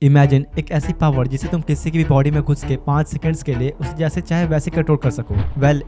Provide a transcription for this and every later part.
Imagine एक ऐसी power जिसे तुम किसी की भी बॉडी में घुस के 5 सेकंड्स के लिए उसे जैसे चाहे वैसे कंट्रोल कर सको।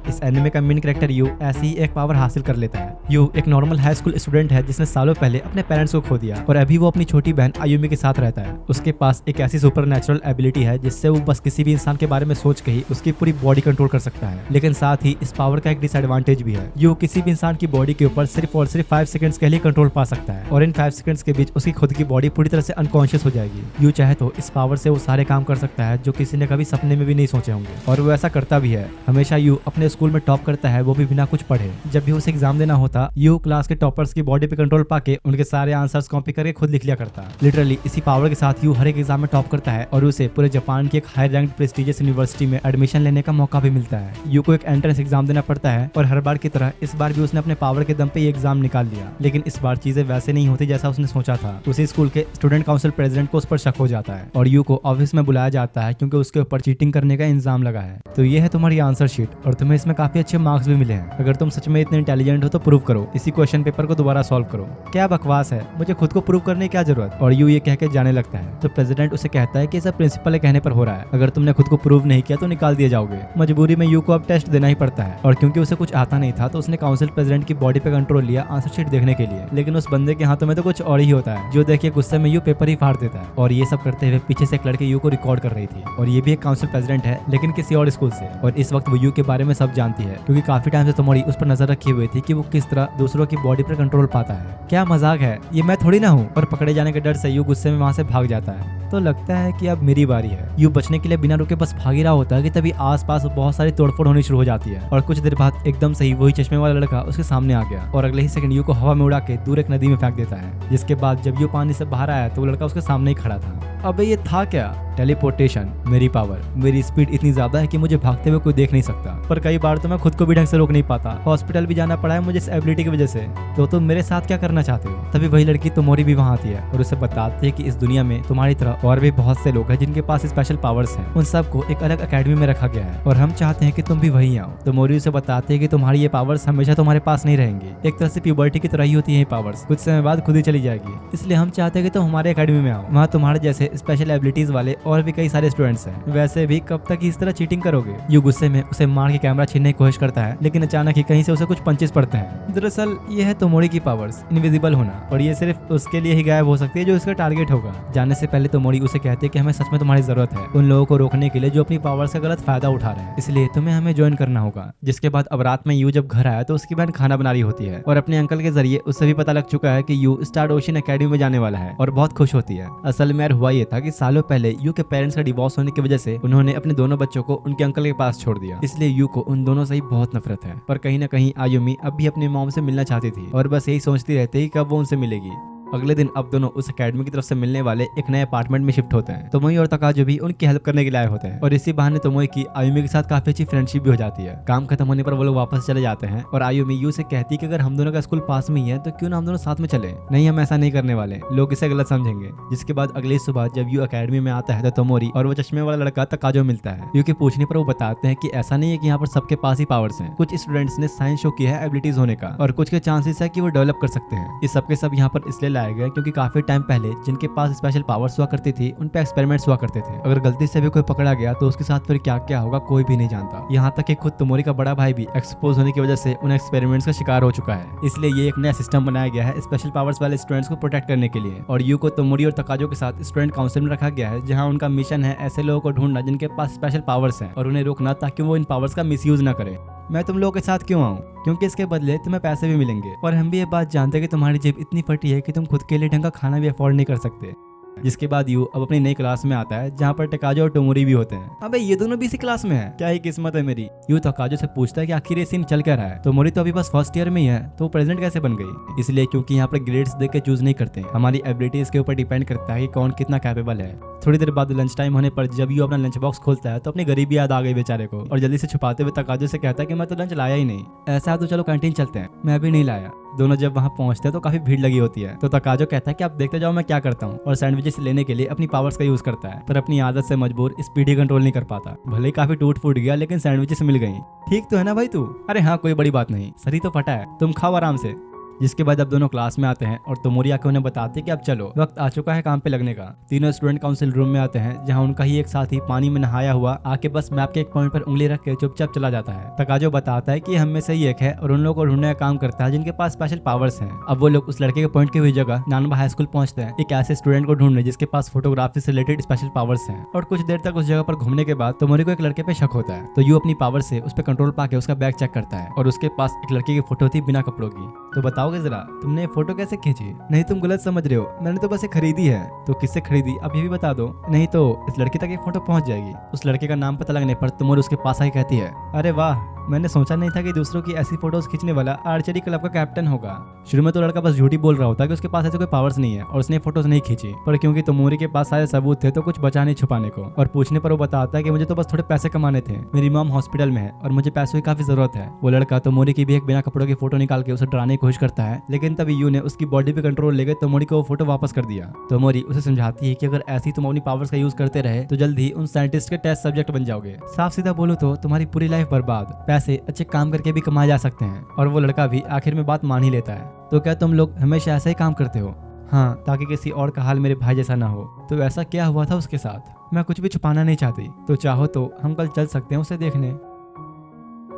इस एनिमे का मेन कैरेक्टर यू ऐसी ही एक पावर हासिल कर लेता है। यू एक नॉर्मल हाई स्कूल स्टूडेंट है जिसने सालों पहले अपने पेरेंट्स को खो दिया और अभी वो अपनी छोटी बहन आयुमी के साथ रहता है। उसके पास एक ऐसी सुपर नेचुरल एबिलिटी है जिससे वो बस किसी भी इंसान के बारे में सोच के ही उसकी पूरी बॉडी कंट्रोल कर सकता है। लेकिन साथ ही इस पावर का एक डिसएडवांटेज भी है। यू किसी भी इंसान की बॉडी के ऊपर सिर्फ और सिर्फ 5 सेकंड्स के लिए कंट्रोल पा सकता है और इन 5 सेकंड्स के बीच उसकी खुद की बॉडी पूरी तरह से अनकॉन्शियस हो जाएगी। यू चाहे तो इस पावर से वो सारे काम कर सकता है जो किसी ने कभी सपने में भी नहीं सोचे होंगे और वो ऐसा करता भी है। हमेशा यू अपने स्कूल में टॉप करता है, वो भी बिना कुछ पढ़े। जब भी उसे एग्जाम देना होता, यू क्लास के टॉपर्स की बॉडी पे कंट्रोल पाके उनके सारे आंसर्स कॉपी करके खुद लिख लिया करता। लिटरली इसी पावर के साथ यू हर एक एग्जाम में टॉप करता है और उसे पूरे जापान की एक हाई रैंक प्रेस्टिजियस यूनिवर्सिटी में एडमिशन लेने का मौका भी मिलता है। यू को एक एंट्रेंस एग्जाम देना पड़ता है और हर बार की तरह इस बार भी उसने अपने पावर के दम पे ये एग्जाम निकाल लिया। लेकिन इस बार चीजें वैसे नहीं होती जैसा उसने सोचा था। उसी स्कूल के स्टूडेंट काउंसिल प्रेसिडेंट को उस पर शक हो जाता है और यू को ऑफिस में बुलाया जाता है क्योंकि उसके ऊपर चीटिंग करने का इल्जाम लगा है। तो ये है तुम्हारी आंसर शीट और तुम्हें इसमें काफी अच्छे मार्क्स भी मिले हैं। अगर तुम सच में इतने इंटेलिजेंट हो तो प्रूव करो, इसी क्वेश्चन पेपर को दोबारा सॉल्व करो। क्या बकवास है, मुझे खुद को प्रूव करने की क्या जरूरत। और यू ये कह के जाने लगता है तो प्रेसिडेंट उसे कहता है कि सब प्रिंसिपल के कहने पर हो रहा है, अगर तुमने खुद को प्रूव नहीं किया तो निकाल दिए जाओगे। मजबूरी में यू को अब टेस्ट देना ही पड़ता है और क्योंकि उसे कुछ आता नहीं था तो उसने काउंसिल प्रेसिडेंट की बॉडी पे कंट्रोल लिया आंसर शीट देखने के लिए। लेकिन उस बंदे के हाथों में तो कुछ और ही होता है, जो देखिए गुस्से में यू पेपर ही फाड़ देता है। और ये सब करते हुए पीछे से एक लड़की यू को रिकॉर्ड कर रही थी और ये भी एक काउंसिल प्रेसिडेंट है लेकिन किसी और स्कूल से। और इस वक्त वो यू के बारे में सब जानती है क्योंकि काफी टाइम से तुम्हारी उस पर नजर रखी हुई थी कि वो किस तरह दूसरों की बॉडी पर कंट्रोल पाता है। क्या मजाक है, ये मैं थोड़ी ना हूँ। और पकड़े जाने के डर से यू गुस्से में वहाँ से भाग जाता है। तो लगता है कि अब मेरी बारी है। यू बचने के लिए बिना रुके बस भाग ही रहा होता है कि तभी आसपास बहुत सारी तोड़फोड़ होनी शुरू हो जाती है और कुछ देर बाद एकदम से ही वही चश्मे वाला लड़का उसके सामने आ गया और अगले ही सेकंड यू को हवा में उड़ा के दूर एक नदी में फेंक देता है। जिसके बाद जब यू पानी से बाहर आया तो वो लड़का उसके सामने ही खड़ा था। अबे ये था क्या? टेलीपोर्टेशन, मेरी पावर। मेरी स्पीड इतनी ज्यादा है कि मुझे भागते हुए कोई देख नहीं सकता, पर कई बार तो मैं खुद को भी ढंग से रोक नहीं पाता। हॉस्पिटल भी जाना पड़ा है मुझे इस एबिलिटी की वजह से। तो तुम मेरे साथ क्या करना चाहते हो? तभी वही लड़की तोमोरी भी वहाँ आती है और उसे बताती है कि इस दुनिया में तुम्हारी तरह और भी बहुत से लोग हैं जिनके पास स्पेशल पावर्स हैं। उन सबको एक अलग अकेडमी में रखा गया है और हम चाहते हैं कि तुम भी वहीं आओ। तोमोरी उसे बताती है कि तुम्हारी ये पावर्स हमेशा तुम्हारे पास नहीं रहेंगी, एक तरह से प्यूबर्टी की तरह ही होती है ये पावर्स, कुछ समय बाद खुद ही चली जाएगी। इसलिए हम चाहते हैं कि तुम हमारे अकेडमी में आओ, वहाँ तुम्हारे जैसे स्पेशल एबिलिटीज वाले और भी कई सारे स्टूडेंट्स हैं। वैसे भी कब तक इस तरह चीटिंग करोगे? यू गुस्से में उसे मार के कैमरा छीनने की कोशिश करता है लेकिन अचानक ही कहीं से उसे कुछ पंचेस पड़ते हैं। दरअसल ये है तोमोरी की पावर्स, इनविजिबल होना, और ये सिर्फ उसके लिए ही गायब हो सकती है जो इसका टारगेट होगा। जाने से पहले तोमोरी उसे कहती है कि हमें सच में तुम्हारी जरूरत है उन लोगों को रोकने के लिए जो अपनी पावर्स का गलत फायदा उठा रहे हैं, इसलिए तुम्हें हमें ज्वाइन करना होगा। जिसके बाद अब रात में यू जब घर आया तो उसकी बहन खाना बना रही होती है और अपने अंकल के जरिए उससे भी पता लग चुका है कि यू स्टार ओशियन एकेडमी में जाने वाला है और बहुत खुश होती है। असल में यार हुआ ये था कि सालों पहले यू के पेरेंट्स का डिवोर्स होने की वजह से उन्होंने अपने दोनों बच्चों को उनके अंकल के पास छोड़ दिया, इसलिए यू को उन दोनों से ही बहुत नफरत है। पर कहीं ना कहीं आयुमी अब भी अपनी मॉम से मिलना चाहती थी और बस यही सोचती रहती है कि कब वो उनसे मिलेगी। अगले दिन अब दोनों उस एकेडमी की तरफ से मिलने वाले एक नए अपार्टमेंट में शिफ्ट होते हैं। तोमोई और तकाजो भी उनकी हेल्प करने के लिए आए होते हैं और इसी बहाने तोमोई की आयुमी के साथ काफी अच्छी फ्रेंडशिप भी हो जाती है। काम खत्म होने पर वो लोग वापस चले जाते हैं और आयुमी यू से कहती है कि अगर हम दोनों का स्कूल पास में ही है तो क्यों ना हम दोनों साथ में चले। नहीं, हम ऐसा नहीं करने वाले, लोग इसे गलत समझेंगे। जिसके बाद अगली सुबह जब यू एकेडमी में आता है तो तोमोरी और वो चश्मे वाला लड़का तकाजो मिलता है। यू के पूछने पर वो बताते हैं कि ऐसा नहीं है कि यहाँ पर सबके पास ही पावर्स हैं। कुछ स्टूडेंट्स ने साइंस शो किया है एबिलिटीज होने का और कुछ के चांसेस है कि वो डेवलप कर सकते हैं। ये सबके सब यहाँ पर इसलिए लाए गए क्योंकि काफी टाइम पहले जिनके पास स्पेशल पावर्स हुआ करती थी उन पे एक्सपेरिमेंट्स हुआ करते थे। अगर गलती से भी कोई पकड़ा गया तो उसके साथ फिर क्या क्या होगा कोई भी नहीं जानता। यहाँ तक कि खुद तोमोरी का बड़ा भाई भी एक्सपोज होने की वजह से उन एक्सपेरिमेंट्स का शिकार हो चुका है। इसलिए ये एक नया सिस्टम बनाया गया है स्पेशल पावर्स वाले स्टूडेंट्स को प्रोटेक्ट करने के लिए। और यू को तोमोरी और तकाजो के साथ स्टूडेंट काउंसिल में रखा गया है जहाँ उनका मिशन है ऐसे लोगों को ढूंढना जिनके पास स्पेशल पावर्स हैं और उन्हें रोकना ताकि वो इन पावर्स का मिसयूज ना करें। मैं तुम लोगों के साथ क्यों आऊँ? क्योंकि इसके बदले तुम्हें पैसे भी मिलेंगे और हम भी ये बात जानते हैं कि तुम्हारी जेब इतनी फटी है कि तुम खुद के लिए ढंग का खाना भी अफोर्ड नहीं कर सकते। जिसके बाद यू अब अपनी नई क्लास में आता है जहाँ पर तकाजो और तोमोरी भी होते हैं। अबे ये दोनों भी इसी क्लास में है, क्या ही किस्मत है मेरी। यू तकाजो से पूछता है कि आखिर ये सीन चल क्या रहा है। तोमोरी तो अभी बस फर्स्ट ईयर में ही है तो वो प्रेसिडेंट कैसे बन गई? इसलिए क्योंकि यहाँ पर ग्रेड्स देख के चूज नहीं करते, हमारी एबिलिटीज के ऊपर डिपेंड करता है कि कौन कितना कैपेबल है। थोड़ी देर बाद लंच टाइम होने पर जब यू अपना लंच बॉक्स खोलता है तो अपनी गरीबी याद आ गई बेचारे को और जल्दी से छुपाते हुए तकाजो से कहता है कि मैं तो लंच लाया ही नहीं। ऐसा तो चलो कैंटीन चलते हैं, मैं भी नहीं लाया। दोनों जब वहाँ पहुँचते हैं तो काफी भीड़ लगी होती है तो तकाजो कहता है कि आप देखते जाओ मैं क्या करता हूँ और सैंडविचेस लेने के लिए अपनी पावर्स का यूज करता है, पर अपनी आदत से मजबूर स्पीड ही कंट्रोल नहीं कर पाता। भले ही काफी टूट फूट गया लेकिन सैंडविचेस मिल गई। ठीक तो है ना भाई तू? अरे हाँ कोई बड़ी बात नहीं, सही तो फटा है, तुम खाओ आराम से। जिसके बाद अब दोनों क्लास में आते हैं और तोमोरी आके उन्हें बताते हैं कि अब चलो वक्त आ चुका है काम पे लगने का। तीनों स्टूडेंट काउंसिल रूम में आते हैं जहाँ उनका ही एक साथी पानी में नहाया हुआ आके बस मैप के एक पॉइंट पर उंगली रख के चुपचाप चला जाता है। तकाजो बताता है कि हम में से ही एक है और उन लोगों को ढूंढने का काम करता है जिनके पास स्पेशल पावर्स हैं। अब वो लोग उस लड़के के पॉइंट की हुई जगह नानबा हाई स्कूल पहुंचते हैं एक ऐसे स्टूडेंट को ढूंढने जिसके पास फोटोग्राफी से रिलेटेड स्पेशल पावर्स हैं। और कुछ देर तक उस जगह पर घूमने के बाद तोमोरी को एक लड़के पे शक होता है, तो यू अपनी पावर से उस पर कंट्रोल पाके उसका बैग चेक करता है और उसके पास एक लड़के की फोटो थी बिना कपड़ों की। तो बताओगे जरा तुमने ये फोटो कैसे खींची? नहीं तुम गलत समझ रहे हो, मैंने तो बस ये खरीदी है। तो किससे खरीदी अब ये भी बता दो, नहीं तो इस लड़की तक ये फोटो पहुंच जाएगी। उस लड़के का नाम पता लगने पर तोमोरी उसके पास आई कहती है, अरे वाह, मैंने सोचा नहीं था कि दूसरों की ऐसी फोटोज खींचने वाला आर्चरी क्लब का कैप्टन होगा। शुरू में तो लड़का बस झूठी बोल रहा होता कि उसके पास ऐसे कोई पावर्स नहीं है और उसने फोटोज नहीं खींची, पर क्योंकि तोमोरी के पास सारे सबूत थे तो कुछ बचा नहीं छुपाने को। और पूछने पर वो बताता है कि मुझे तो बस थोड़े पैसे कमाने थे, मेरी मॉम हॉस्पिटल में है और मुझे पैसों की काफी जरूरत है। वो लड़का तोमोरी की भी एक बिना कपड़ों की फोटो निकाल के उसे डराने की कोशिश करता है, लेकिन तभी यू ने उसकी बॉडी पे कंट्रोल लेकर तोमोरी को वो फोटो वापस कर दिया। तोमोरी उसे समझाती है कि अगर ऐसी तुम अपनी पावर्स का यूज करते रहे तो जल्द ही उन साइंटिस्ट के टेस्ट सब्जेक्ट बन जाओगे। साफ सीधा बोलो तो तुम्हारी पूरी लाइफ बर्बाद, पैसे अच्छे काम करके भी कमाए जा सकते हैं। और वो लड़का भी आखिर में बात मान ही लेता है। तो क्या तुम लोग हमेशा ऐसा ही काम करते हो? हाँ, ताकि किसी और का हाल मेरे भाई जैसा ना हो। तो ऐसा क्या हुआ था उसके साथ? मैं कुछ भी छुपाना नहीं चाहती, तो चाहो तो हम कल चल सकते हैं उसे देखने।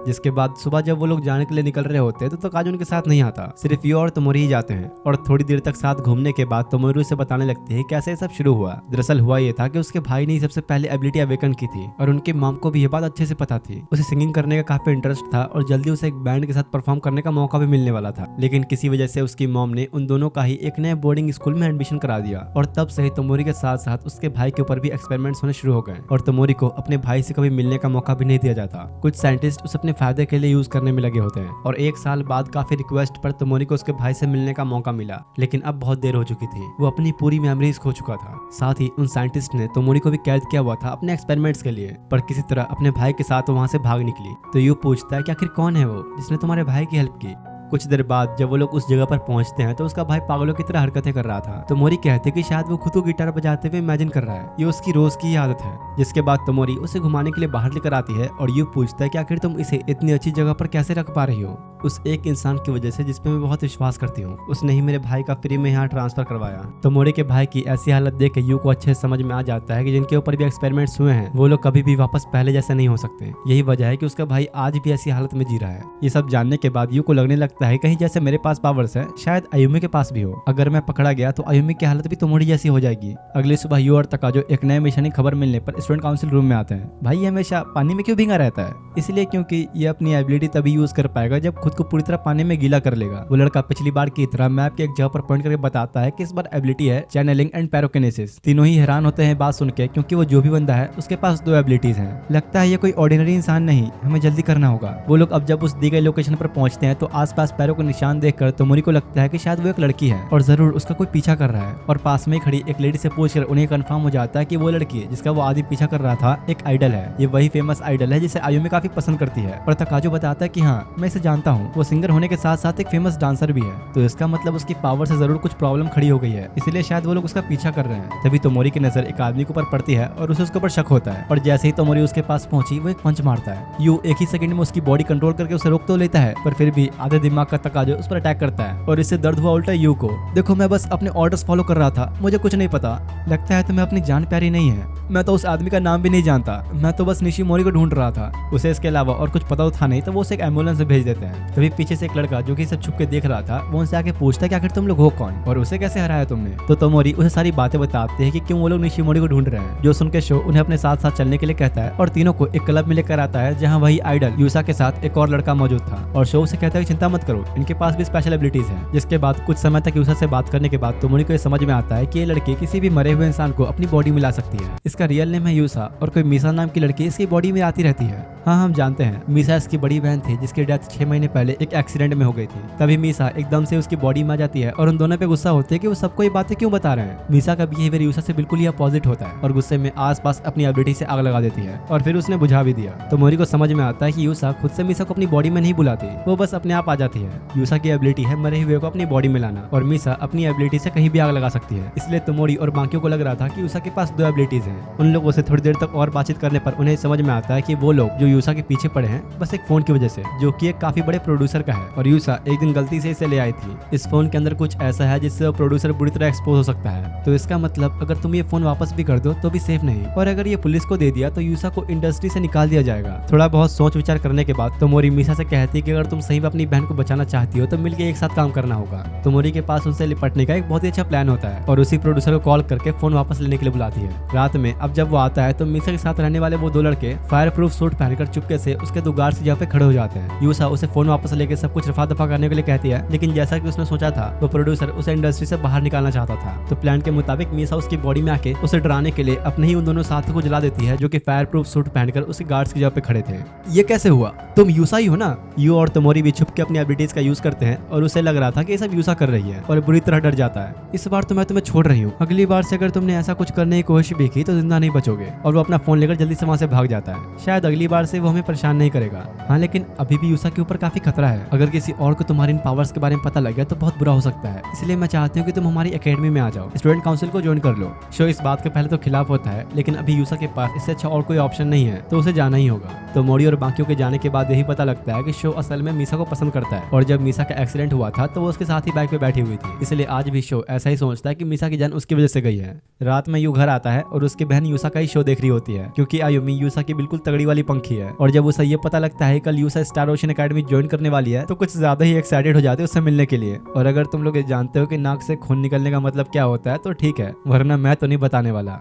जिसके बाद सुबह जब वो लोग जाने के लिए निकल रहे होते हैं तो तकाजो उनके साथ नहीं आता, सिर्फ यू और तोमोरी ही जाते हैं। और थोड़ी देर तक साथ घूमने के बाद तोमोरी उसे बताने लगती है कैसे ये सब शुरू हुआ। दरअसल हुआ ये था कि उसके भाई ने सबसे पहले एबिलिटी अवेकन की थी और उनकी मॉम को भी ये बात अच्छे से पता थी। उसे सिंगिंग करने का काफी इंटरेस्ट था और जल्दी उसे एक बैंड के साथ परफॉर्म करने का मौका भी मिलने वाला था, लेकिन किसी वजह से उसकी मॉम ने उन दोनों का ही एक नए बोर्डिंग स्कूल में एडमिशन करा दिया। और तब से ही तोमोरी के साथ साथ उसके भाई के ऊपर भी एक्सपेरिमेंट्स होने शुरू हो गए और तोमोरी को अपने भाई से कभी मिलने का मौका भी नहीं दिया जाता। कुछ साइंटिस्ट उसे अपने फायदे के लिए यूज करने में लगे होते हैं और एक साल बाद काफी रिक्वेस्ट पर तोमोरी को उसके भाई से मिलने का मौका मिला, लेकिन अब बहुत देर हो चुकी थी। वो अपनी पूरी मेमोरीज खो चुका था। साथ ही उन साइंटिस्ट ने तोमोरी को भी कैद किया हुआ था अपने एक्सपेरिमेंट्स के लिए, पर किसी तरह अपने भाई के साथ वहां से भाग निकली। तो यू पूछता है कि आखिर कौन है वो जिसने तुम्हारे भाई की हेल्प की? कुछ देर बाद जब वो लोग उस जगह पर पहुंचते हैं तो उसका भाई पागलों की तरह हरकतें कर रहा था। तोमोरी कहते कि शायद वो खुद को गिटार बजाते हुए इमेजिन कर रहा है, ये उसकी रोज की आदत है। जिसके बाद तोमोरी उसे घुमाने के लिए बाहर लेकर आती है और यू पूछता है कि आखिर तुम इसे इतनी अच्छी जगह पर कैसे रख पा रही हो? उस एक इंसान की वजह से जिसपे मैं बहुत विश्वास करती हूँ, उसने ही मेरे भाई का फ्री में यहाँ ट्रांसफर करवाया। तोमोरी के भाई की ऐसी हालत देख के यू को अच्छे से समझ में आ जाता है कि जिनके ऊपर भी एक्सपेरिमेंट्स हुए हैं वो लोग कभी भी वापस पहले जैसे नहीं हो सकते। यही वजह है कि उसका भाई आज भी ऐसी हालत में जी रहा है। ये सब जानने के बाद यू को लगने लगता है कहीं जैसे मेरे पास पावर्स है शायद आयुमी के पास भी हो। अगर मैं पकड़ा गया तो आयुमी की हालत भी तोमोरी जैसी हो जाएगी। अगली सुबह यू और तकाजो एक नए मिशन की खबर मिलने पर स्टूडेंट काउंसिल रूम में आते हैं। भाई ये हमेशा पानी में क्यों भींगा रहता है? इसलिए क्योंकि ये अपनी एबिलिटी तभी यूज कर पाएगा जब खुद को पूरी तरह पानी में गीला कर लेगा। वो लड़का पिछली बार की तरह मैप के एक जगह पर पॉइंट करके बताता है कि इस बार एबिलिटी है चैनलिंग एंड पैरोकिनेसिस। तीनों ही हैरान होते हैं बात सुन के, क्योंकि वो जो भी बंदा है उसके पास 2 एबिलिटीज हैं। लगता है ये कोई ऑर्डिनरी इंसान नहीं, हमें जल्दी करना होगा। वो लोग अब जब उस दी गई लोकेशन पर पहुंचते हैं तो आसपास पैरों को निशान देखकर तोमोरी को लगता है कि शायद वो एक लड़की है और जरूर उसका कोई पीछा कर रहा है। और पास में खड़ी एक लेडी से पूछकर उन्हें कंफर्म हो जाता है कि वो लड़की जिसका वो आदि पीछा कर रहा था एक आइडल है। ये वही फेमस आइडल है जिसे आयुमी काफी पसंद करती है। और तकाजो बताता है कि हाँ, मैं इसे जानता हूँ, वो सिंगर होने के साथ साथ एक फेमस डांसर भी है। तो इसका मतलब उसकी पावर से जरूर कुछ प्रॉब्लम खड़ी हो गई है, इसलिए शायद वो लोग उसका पीछा कर रहे हैं। तभी तोमोरी की नजर एक आदमी के ऊपर पड़ती है और उसे उसके ऊपर शक होता है। और जैसे ही तोमोरी उसके पास पहुंची वो एक पंच मारता है। यू एक ही सेकंड में उसकी बॉडी कंट्रोल करके उसे रोक तो लेता है, पर फिर भी आधे दिमाग का तकाजो उस पर अटैक करता है और इससे दर्द हुआ उल्टा यू को। देखो, मैं बस अपने ऑर्डर्स फॉलो कर रहा था, मुझे कुछ नहीं पता। लगता है तुम्हें अपनी जान प्यारी नहीं है। मैं तो उस आदमी का नाम भी नहीं जानता, मैं तो बस निशिमोरी को ढूंढ रहा था। उसे इसके अलावा और कुछ पता था नहीं, तो वो उसे एक एम्बुलेंस में भेज देते हैं। तभी पीछे से एक लड़का जो कि सब छुप के देख रहा था वो उनसे आके पूछता है कि आखिर तुम लोग हो कौन और उसे कैसे हराया तुमने? तो तोमोरी उसे सारी बातें बताते हैं कि क्यों वो लोग निशिमोरी को ढूंढ रहे हैं। जो सुन के शो उन्हें अपने साथ साथ चलने के लिए कहता है और तीनों को एक क्लब में लेकर आता है जहाँ वही आइडल यूसा के साथ एक और लड़का मौजूद था। और शो उसे कहता है कि चिंता मत करो, इनके पास भी स्पेशल एबिलिटीज है। जिसके बाद कुछ समय तक यूसा से बात करने के बाद तोमोरी को समझ में आता है कि ये लड़की किसी भी मरे हुए इंसान को अपनी बॉडी में ला सकती है। इसका रियल नेम है यूसा और कोई मीसा नाम की लड़की इसकी बॉडी में आती रहती है। हाँ, हम जानते हैं मीसा इसकी बड़ी बहन थी जिसकी डेथ 6 महीने पहले एक एक्सीडेंट में हो गई थी। तभी मीसा एकदम से उसकी बॉडी में आ जाती है और उन दोनों पे गुस्सा होते हैं कि वो सबको ये बातें क्यों बता रहे हैं। मीसा का बिहेवियर यूसा से बिल्कुल ही अपोजिट होता है और गुस्से में आसपास अपनी एबिलिटी से आग लगा देती है और फिर उसने बुझा भी दिया। तो मोरी को समझ में आता है कि यूसा खुद से मीसा को अपनी बॉडी में नहीं बुलाती, वो बस अपने आप आ जाती है। यूसा की एबिलिटी है मरे हुए को अपनी बॉडी में लाना और मीसा अपनी एबिलिटी से कहीं भी आग लगा सकती है। इसलिए तोमोरी और बाकियों को लग रहा था कि यूसा के पास 2 एबिलिटीज हैं, उन लोगों से थोड़ी देर तक और बातचीत करने पर उन्हें समझ में आता है कि वो लोग जो यूसा के पीछे पड़े हैं बस एक फोन की वजह से, जो कि एक काफी बड़े प्रोड्यूसर का है, और यूसा एक दिन गलती से इसे ले आई थी। इस फोन के अंदर कुछ ऐसा है जिससे प्रोड्यूसर बुरी तरह एक्सपोज हो सकता है। तो इसका मतलब अगर तुम ये फोन वापस भी कर दो तो भी सेफ नहीं, और अगर ये पुलिस को दे दिया तो यूसा को इंडस्ट्री से निकाल दिया जाएगा। थोड़ा बहुत सोच विचार करने के बाद तोमोरी मीसा से कहती है कि अगर तुम सही में अपनी बहन को बचाना चाहती हो तो मिलकर एक साथ काम करना होगा। तोमोरी के पास उनसे निपटने का एक बहुत ही अच्छा प्लान होता है और उसी प्रोड्यूसर को कॉल करके फोन वापस लेने के लिए बुलाती है। रात में अब जब वो आता है तो मीसा के साथ रहने वाले वो दो लड़के फायर प्रूफ सूट पहनकर चुपके से उसके दो गार्ड जगह पे खड़े हो जाते हैं। यूसा उसे फोन वापस लेके सब कुछ रफा दफा करने के लिए कहती है, लेकिन जैसा कि उसने सोचा था वो प्रोड्यूसर उसे इंडस्ट्री से बाहर निकालना चाहता था। तो प्लान के मुताबिक मीसा उसकी बॉडी में आके उसे डराने के लिए अपने ही उन दोनों साथियों को जला देती है जो कि फायर प्रूफ सूट पहनकर उसके गार्ड्स की जगह पे खड़े थे। ये कैसे हुआ? तुम यूसा ही हो ना? यू और तोमोरी भी छुप के अपनी एबिलिटीज का यूज करते हैं और उसे लग रहा था कि ये सब यूसा कर रही है और बुरी तरह डर जाता है। इस बार तो मैं तुम्हें छोड़ रही हूँ, अगली बार से अगर तुमने ऐसा कुछ करने की कोशिश भी की तो जिंदा नहीं बचोगे। और वो अपना फोन लेकर जल्दी से वहाँ से भाग जाता है। शायद अगली बार से वो हमें परेशान नहीं करेगा। हाँ, लेकिन अभी भी यूसा के ऊपर काफी खतरा है। अगर किसी और को तुम्हारी इन पावर्स के बारे में पता लग गया तो बहुत बुरा हो सकता है, इसलिए मैं चाहती हूँ कि तुम हमारी एकेडमी में आ जाओ, स्टूडेंट काउंसिल को ज्वाइन कर लो। शो इस बात के पहले तो खिलाफ होता है, लेकिन अभी यूसा के पास इससे अच्छा और कोई ऑप्शन नहीं है तो उसे जाना ही होगा। तो मोरी और बाकियों के जाने के बाद यही पता लगता है कि शो असल में मीसा को पसंद करता है, और जब मीसा का एक्सीडेंट हुआ था तो वो उसके साथ ही बाइक पे बैठी हुई थी, इसलिए आज भी शो ऐसा ही सोचता है कि मीसा की जान उसकी वजह से गई है। रात में यू घर आता है और उसकी बहन यूसा का ही शो देख रही होती है, क्योंकि आयुमी यूसा की बिल्कुल तगड़ी वाली पंखी है। और जब उसे ये पता लगता है कल यूसा स्टार ओशन एकेडमी ज्वाइन करने वाली है तो कुछ ज्यादा ही एक्साइटेड हो जाते हैं उससे मिलने के लिए। और अगर तुम लोग ये जानते हो कि नाक से खून निकलने का मतलब क्या होता है तो ठीक है, वरना मैं तो नहीं बताने वाला।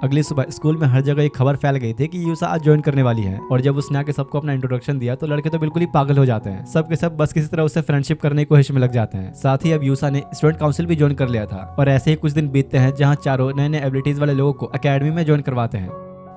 अगली सुबह स्कूल में हर जगह एक खबर फैल गई थी कि यूसा आज ज्वाइन करने वाली है, और जब उसने आके सबको अपना इंट्रोडक्शन दिया तो लड़के तो बिल्कुल ही पागल हो जाते हैं। सब के सब बस किसी तरह उससे फ्रेंडशिप करने की कोशिश में लग जाते हैं। साथ ही अब यूसा ने स्टूडेंट काउंसिल भी ज्वाइन कर लिया था, और ऐसे ही कुछ दिन बीतते हैं जहाँ चारों नए नए एबिलिटीज वाले लोगों को अकेडमी में ज्वाइन करवाते हैं।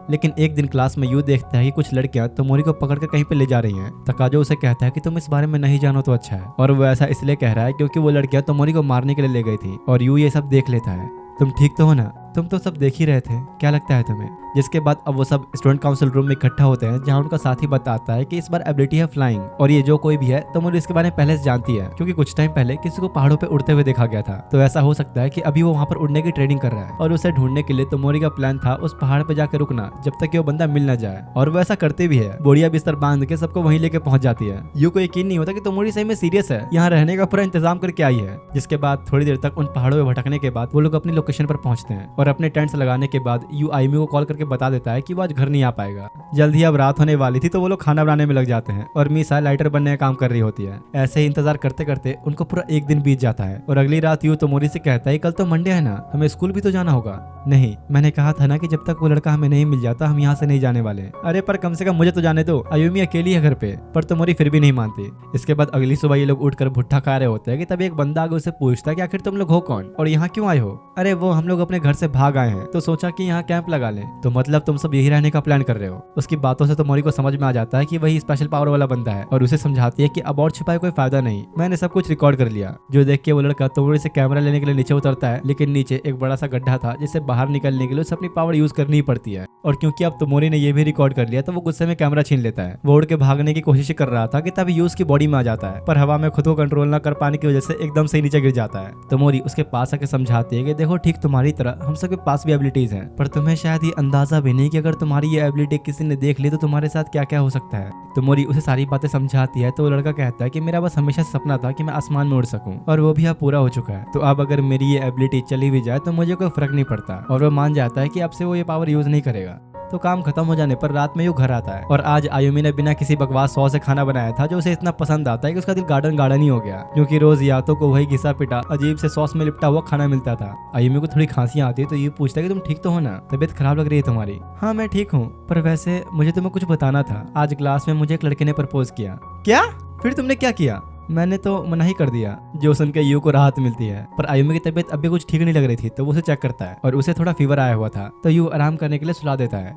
लेकिन एक दिन क्लास में यू देखता है कि कुछ लड़कियां तोमोरी को पकड़कर कहीं पे ले जा रही हैं। तकाजो उसे कहता है कि तुम इस बारे में नहीं जानो तो अच्छा है, और वो ऐसा इसलिए कह रहा है क्योंकि वो लड़कियां तोमोरी को मारने के लिए ले गई थी, और यू ये सब देख लेता है। तुम ठीक तो हो ना? तुम तो सब देख ही रहे थे, क्या लगता है तुम्हें? जिसके बाद अब वो सब स्टूडेंट काउंसिल रूम में इकट्ठा होते हैं, जहाँ उनका साथी बताता है कि इस बार एबिलिटी है फ्लाइंग, और ये जो कोई भी है तोमोरी इसके बारे में पहले से जानती है, क्योंकि कुछ टाइम पहले किसी को पहाड़ों पे उड़ते हुए देखा गया था। तो ऐसा हो सकता है कि अभी वो वहाँ पर उड़ने की ट्रेनिंग कर रहा है, और उसे ढूंढने के लिए तोमोरी का प्लान था उस पहाड़ पे जाकर रुकना जब तक कि वो बंदा मिल न जाए, और वो ऐसा करते भी है। बोरिया बिस्तर बांध के सबको वहीं लेके पहुंच जाती है। यू को यकीन नहीं होता कि तोमोरी सही में सीरियस है, यहाँ रहने का पूरा इंतजाम करके आई है। जिसके बाद थोड़ी देर तक उन पहाड़ों में भटकने के बाद वो लोग अपनी लोकेशन पर पहुंचते हैं, और अपने टेंट्स लगाने के बाद यू आयुमी को कॉल करके बता देता है कि वो आज घर नहीं आ पाएगा। जल्द ही अब रात होने वाली थी तो वो लोग खाना बनाने में लग जाते हैं, और मीसा लाइटर बनने का काम कर रही होती है। ऐसे ही इंतजार करते करते उनको पूरा एक दिन बीत जाता है, और अगली रात यू तोमोरी से कहता है कल तो मंडे है ना, हमें स्कूल भी तो जाना होगा। नहीं, मैंने कहा था ना कि जब तक वो लड़का हमें नहीं मिल जाता हम यहाँ से नहीं जाने वाले। अरे पर कम से कम मुझे तो जाने दो, आयुमी अकेली है घर पे। पर तोमोरी फिर भी नहीं मानती। इसके बाद अगली सुबह ये लोग उठकर भुट्टा खा रहे होते हैं कि तभी एक बंदा आगे उसे पूछता है कि आखिर तुम लोग हो कौन और यहाँ क्यों आए हो? अरे वो हम लोग अपने घर से भाग आए हैं तो सोचा कि यहाँ कैंप लगा लें। तो मतलब तुम सब यही रहने का प्लान कर रहे हो? उसकी बातों से तोमोरी को समझ में आ जाता है कि वही स्पेशल पावर वाला बंदा है, और उसे समझाती है कि अब और छिपाए कोई फायदा नहीं, मैंने सब कुछ रिकॉर्ड कर लिया। जो देख के वो लड़का तोमोरी से कैमरा लेने के लिए नीचे उतरता है, लेकिन नीचे एक बड़ा सा गड्ढा था जिससे बाहर निकलने के लिए उसे अपनी पावर यूज करनी ही पड़ती है। और क्योंकि अब तोमोरी ने ये भी रिकॉर्ड कर लिया तो वो गुस्से में कैमरा छीन लेता है। वो उड़ के भागने की कोशिश कर रहा था कि तभी यूज की बॉडी में आ जाता है, पर हवा में खुद को कंट्रोल न कर पाने की वजह से एकदम से नीचे गिर जाता है। तोमोरी उसके पास आके समझाती है कि देखो ठीक तुम्हारी तरह हम सबके पास भी एबिलिटीज हैं, पर तुम्हें शायद ये अंदाजा भी नहीं कि अगर तुम्हारी ये एबिलिटी किसी ने देख ली तो तुम्हारे साथ क्या क्या हो सकता है। तोमोरी उसे सारी बातें समझाती है तो वो लड़का कहता है कि मेरा बस हमेशा सपना था कि मैं आसमान में उड़ सकूं, और वो भी अब पूरा हो चुका है। तो अब अगर मेरी ये एबिलिटी चली भी जाए तो मुझे कोई फर्क नहीं पड़ता, और वो मान जाता है कि अब से वो ये पावर यूज नहीं करेगा। तो काम खत्म हो जाने पर रात में यू घर आता है, और आज आयुमी ने बिना किसी बकवास सॉस से खाना बनाया था जो उसे इतना पसंद आता है कि उसका दिल गार्डन गार्डन ही हो गया, क्योंकि रोज यातों को वही घिसा पिटा अजीब से सॉस में लिपटा हुआ खाना मिलता था। आयुमी को थोड़ी खांसी आती है तो ये पूछता है कि तुम ठीक तो हो ना, तबीयत खराब लग रही है तुम्हारी? हाँ मैं ठीक हूँ, पर वैसे मुझे तुम्हें कुछ बताना था। आज क्लास में मुझे एक लड़के ने प्रपोज किया। क्या? फिर तुमने क्या किया? मैंने तो मना ही कर दिया। जो सुन के यू को राहत मिलती है, पर आयुमी की तबीयत अभी कुछ ठीक नहीं लग रही थी तो वो उसे चेक करता है, और उसे थोड़ा फीवर आया हुआ था तो यू आराम करने के लिए सुला देता है।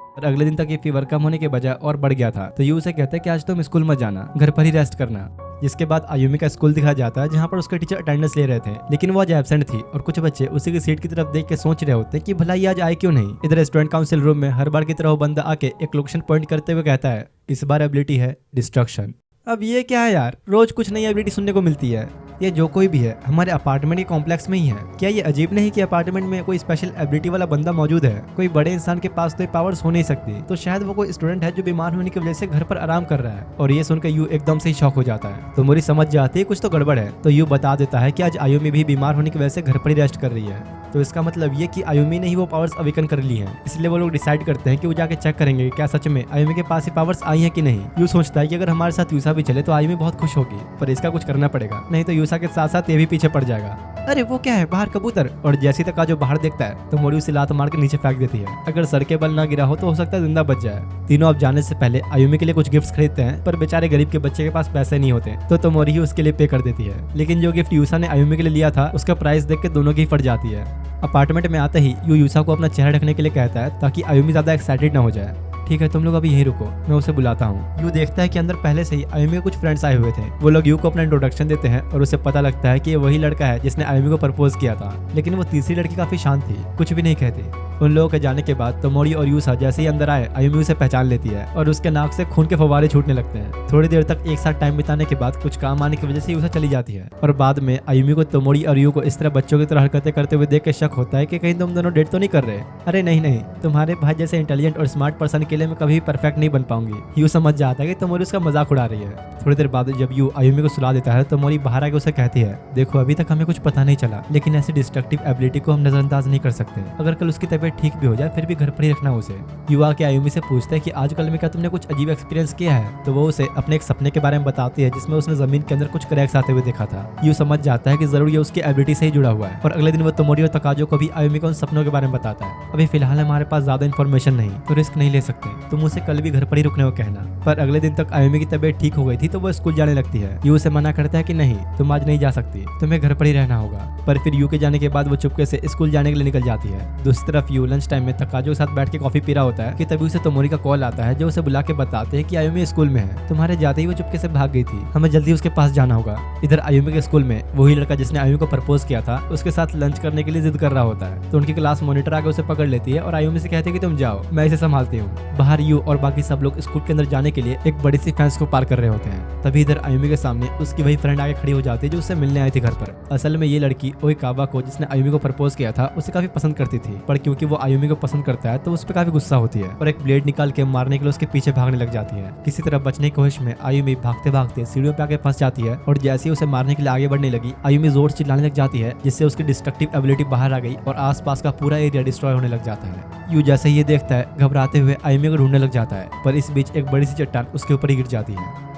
और अगले दिन तक ये फीवर कम होने के बजाय और बढ़ गया था, तो यू उसे कहता है कि आज तुम स्कूल मत जाना, घर पर ही रेस्ट करना। जिसके बाद आयुमी का स्कूल दिखाया जाता है जहाँ पर उसके टीचर अटेंडेंस ले रहे थे, लेकिन वो आज एब्सेंट थी, और कुछ बच्चे उसी की सीट की तरफ देख के सोच रहे होते हैं कि भला ये आज आए क्यों नहीं। इधर स्टूडेंट काउंसिल रूम में हर बार की तरह वो बंदा आके एक लोकेशन पॉइंट करते हुए कहता है इस बार एबिलिटी है डिस्ट्रक्शन। अब ये क्या है यार, रोज कुछ नई एबिलिटी सुनने को मिलती है। ये जो कोई भी है हमारे अपार्टमेंट के कॉम्प्लेक्स में ही है। क्या ये अजीब नहीं कि अपार्टमेंट में कोई स्पेशल एबिलिटी वाला बंदा मौजूद है? कोई बड़े इंसान के पास तो ये पावर्स हो नहीं सकती, तो शायद वो कोई स्टूडेंट है जो बीमार होने की वजह से घर पर आराम कर रहा है। और ये सुनकर यू एकदम से ही शॉक हो जाता है। तो मोरी समझ जाती है कुछ तो गड़बड़ है। तो यू बता देता है कि आज आयुमी भी बीमार होने की वजह से घर पर ही रेस्ट कर रही है। तो इसका मतलब ये कि आयुमी ने ही वो पावर्स अवेकन कर ली हैं। इसलिए वो लोग डिसाइड करते हैं कि वो जाके चेक करेंगे क्या सच में आयुमी के पास ये पावर्स आई हैं कि नहीं। यू सोचता है कि अगर हमारे साथ यूसा भी चले तो आयुमी बहुत खुश होगी, पर इसका कुछ करना पड़ेगा, नहीं तो यूसा के साथ साथ ये भी पीछे पड़ जाएगा। अरे वो क्या है, बाहर कबूतर। और जैसी तक जो बाहर देखता है तो मोरी उसे लात मार के नीचे फेंक देती है। अगर सर के बल ना गिरा हो तो हो सकता है जिंदा बच जाए। तीनों अब जाने से पहले आयुमी के लिए कुछ गिफ्ट्स खरीदते हैं, पर बेचारे गरीब के बच्चे के पास पैसे नहीं होते, तो मोरी ही उसके लिए पे कर देती है। लेकिन जो गिफ्ट यूसा ने आयुमी के लिए लिया था उसका प्राइस देख के दोनों की फट जाती है। अपार्टमेंट में आते ही यू यूसा को अपना चेहरा ढकने के लिए कहता है ताकि आयुमी ज्यादा एक्साइटेड ना हो जाए। ठीक है, तुम लोग अभी यहीं रुको, मैं उसे बुलाता हूँ। यू देखता है कि अंदर पहले से ही आयुमी के कुछ फ्रेंड्स आए हुए थे। वो लोग यू को अपना इंट्रोडक्शन देते हैं और उसे पता लगता है कि ये वही लड़का है जिसने आयुमी को प्रपोज किया था। लेकिन वो तीसरी लड़की काफी शांत थी, कुछ भी नहीं कहती। उन लोगों के जाने के बाद तोमोरी और यूसा जैसे ही अंदर आए आयुमी उसे पहचान लेती है और उसके नाक से खून के फव्वारे छूटने लगते हैं। थोड़ी देर तक एक साथ टाइम बिताने के बाद कुछ काम आने की वजह से यूसा चली जाती है और बाद में आयुमी को तोमोरी और यू को इस तरह बच्चों की तरह हरकतें करते हुए देख के शक होता है कि कहीं तुम दोनों डेट तो नहीं कर रहे। अरे नहीं, तुम्हारे भाई जैसे इंटेलिजेंट और स्मार्ट पर्सन के लिए मैं कभी परफेक्ट नहीं बन पाऊंगी। यू समझ जाता है कि तोमोरी उसका मजाक उड़ा रही है। थोड़ी देर बाद जब यू आयुमी को सुला देता है तो तोमोरी बाहर आके उसे कहती है, देखो अभी तक हमें कुछ पता नहीं चला, लेकिन ऐसी डिस्ट्रक्टिव एबिलिटी को हम नजरअंदाज नहीं कर सकते। अगर कल उसकी तबीयत ठीक भी हो जाए फिर भी घर पर ही रखना उसे। यू आके आयुमी से पूछता है कि आजकल में क्या तुमने कुछ अजीब एक्सपीरियंस किया है? तो वो उसे अपने एक सपने के बारे में बताती है जिसमें उसने जमीन के अंदर कुछ क्रैक्स आते हुए देखा था। यू समझ जाता है कि जरूर ये उसकी एबिलिटी से ही जुड़ा हुआ है और अगले दिन वो तोमोरी और तकाजो को भी आयुमी को उन सपनों के बारे में बताता है। अभी फिलहाल हमारे पास ज्यादा इन्फॉर्मेशन नहीं, तो रिस्क नहीं ले सकते, तुम उसे कल भी घर पर ही रुकने को कहना। पर अगले दिन तक आयुमी की तबीयत ठीक हो गई थी तो वो स्कूल जाने लगती है। यू उसे मना करता है कि नहीं, तुम आज नहीं जा सकती, तुम्हें घर पर ही रहना होगा। पर फिर यू के जाने के बाद वो चुपके से स्कूल जाने के लिए निकल जाती है। दूसरी तरफ यू लंच टाइम में तकाजो के साथ बैठ के कॉफी पी रहा होता है कि तभी उसे तोमोरी का कॉल आता है जो उसे बुला के बताते हैं कि आयुमी स्कूल में है। तुम्हारे जाते ही वो चुपके से भाग गई थी, हमें जल्दी उसके पास जाना होगा। इधर आयुमी के स्कूल में वही लड़का जिसने आयुमी को प्रपोज किया था उसके साथ लंच करने के लिए जिद कर रहा होता है। तो उनकी क्लास मॉनिटर आके उसे पकड़ लेती है और आयुमी से कहती है कि तुम जाओ, मैं इसे संभालती हूँ। बाहर यू और बाकी सब लोग स्कूल के अंदर जाने के लिए एक बड़ी सी फेंस को पार कर रहे होते हैं। तभी इधर आयुमी के सामने उसकी वही फ्रेंड आगे खड़ी हो जाती है जो उससे मिलने आई थी घर पर। असल में ये लड़की ओइकावा को जिसने आयुमी को प्रपोज किया था उसे काफी पसंद करती थी, पर क्योंकि वो आयुमी को पसंद करता है तो उस पर काफी गुस्सा होती है और एक ब्लेड निकाल के मारने के लिए उसके पीछे भागने लग जाती है। किसी तरह बचने की कोशिश में आयुमी भागते भागते सीढ़ियों पे आके फंस जाती है और जैसे ही उसे मारने के लिए आगे बढ़ने लगी आयुमी जोर से चिल्लाने लग जाती है जिससे उसकी डिस्ट्रक्टिव एबिलिटी बाहर आ गई और आसपास का पूरा एरिया डिस्ट्रॉय होने लग जाता है। यू जैसे ही ये देखता है घबराते हुए आयुमी को ढूंढने लग जाता है, पर इस बीच एक बड़ी सी चट्टान उसके ऊपर ही गिर जाती है।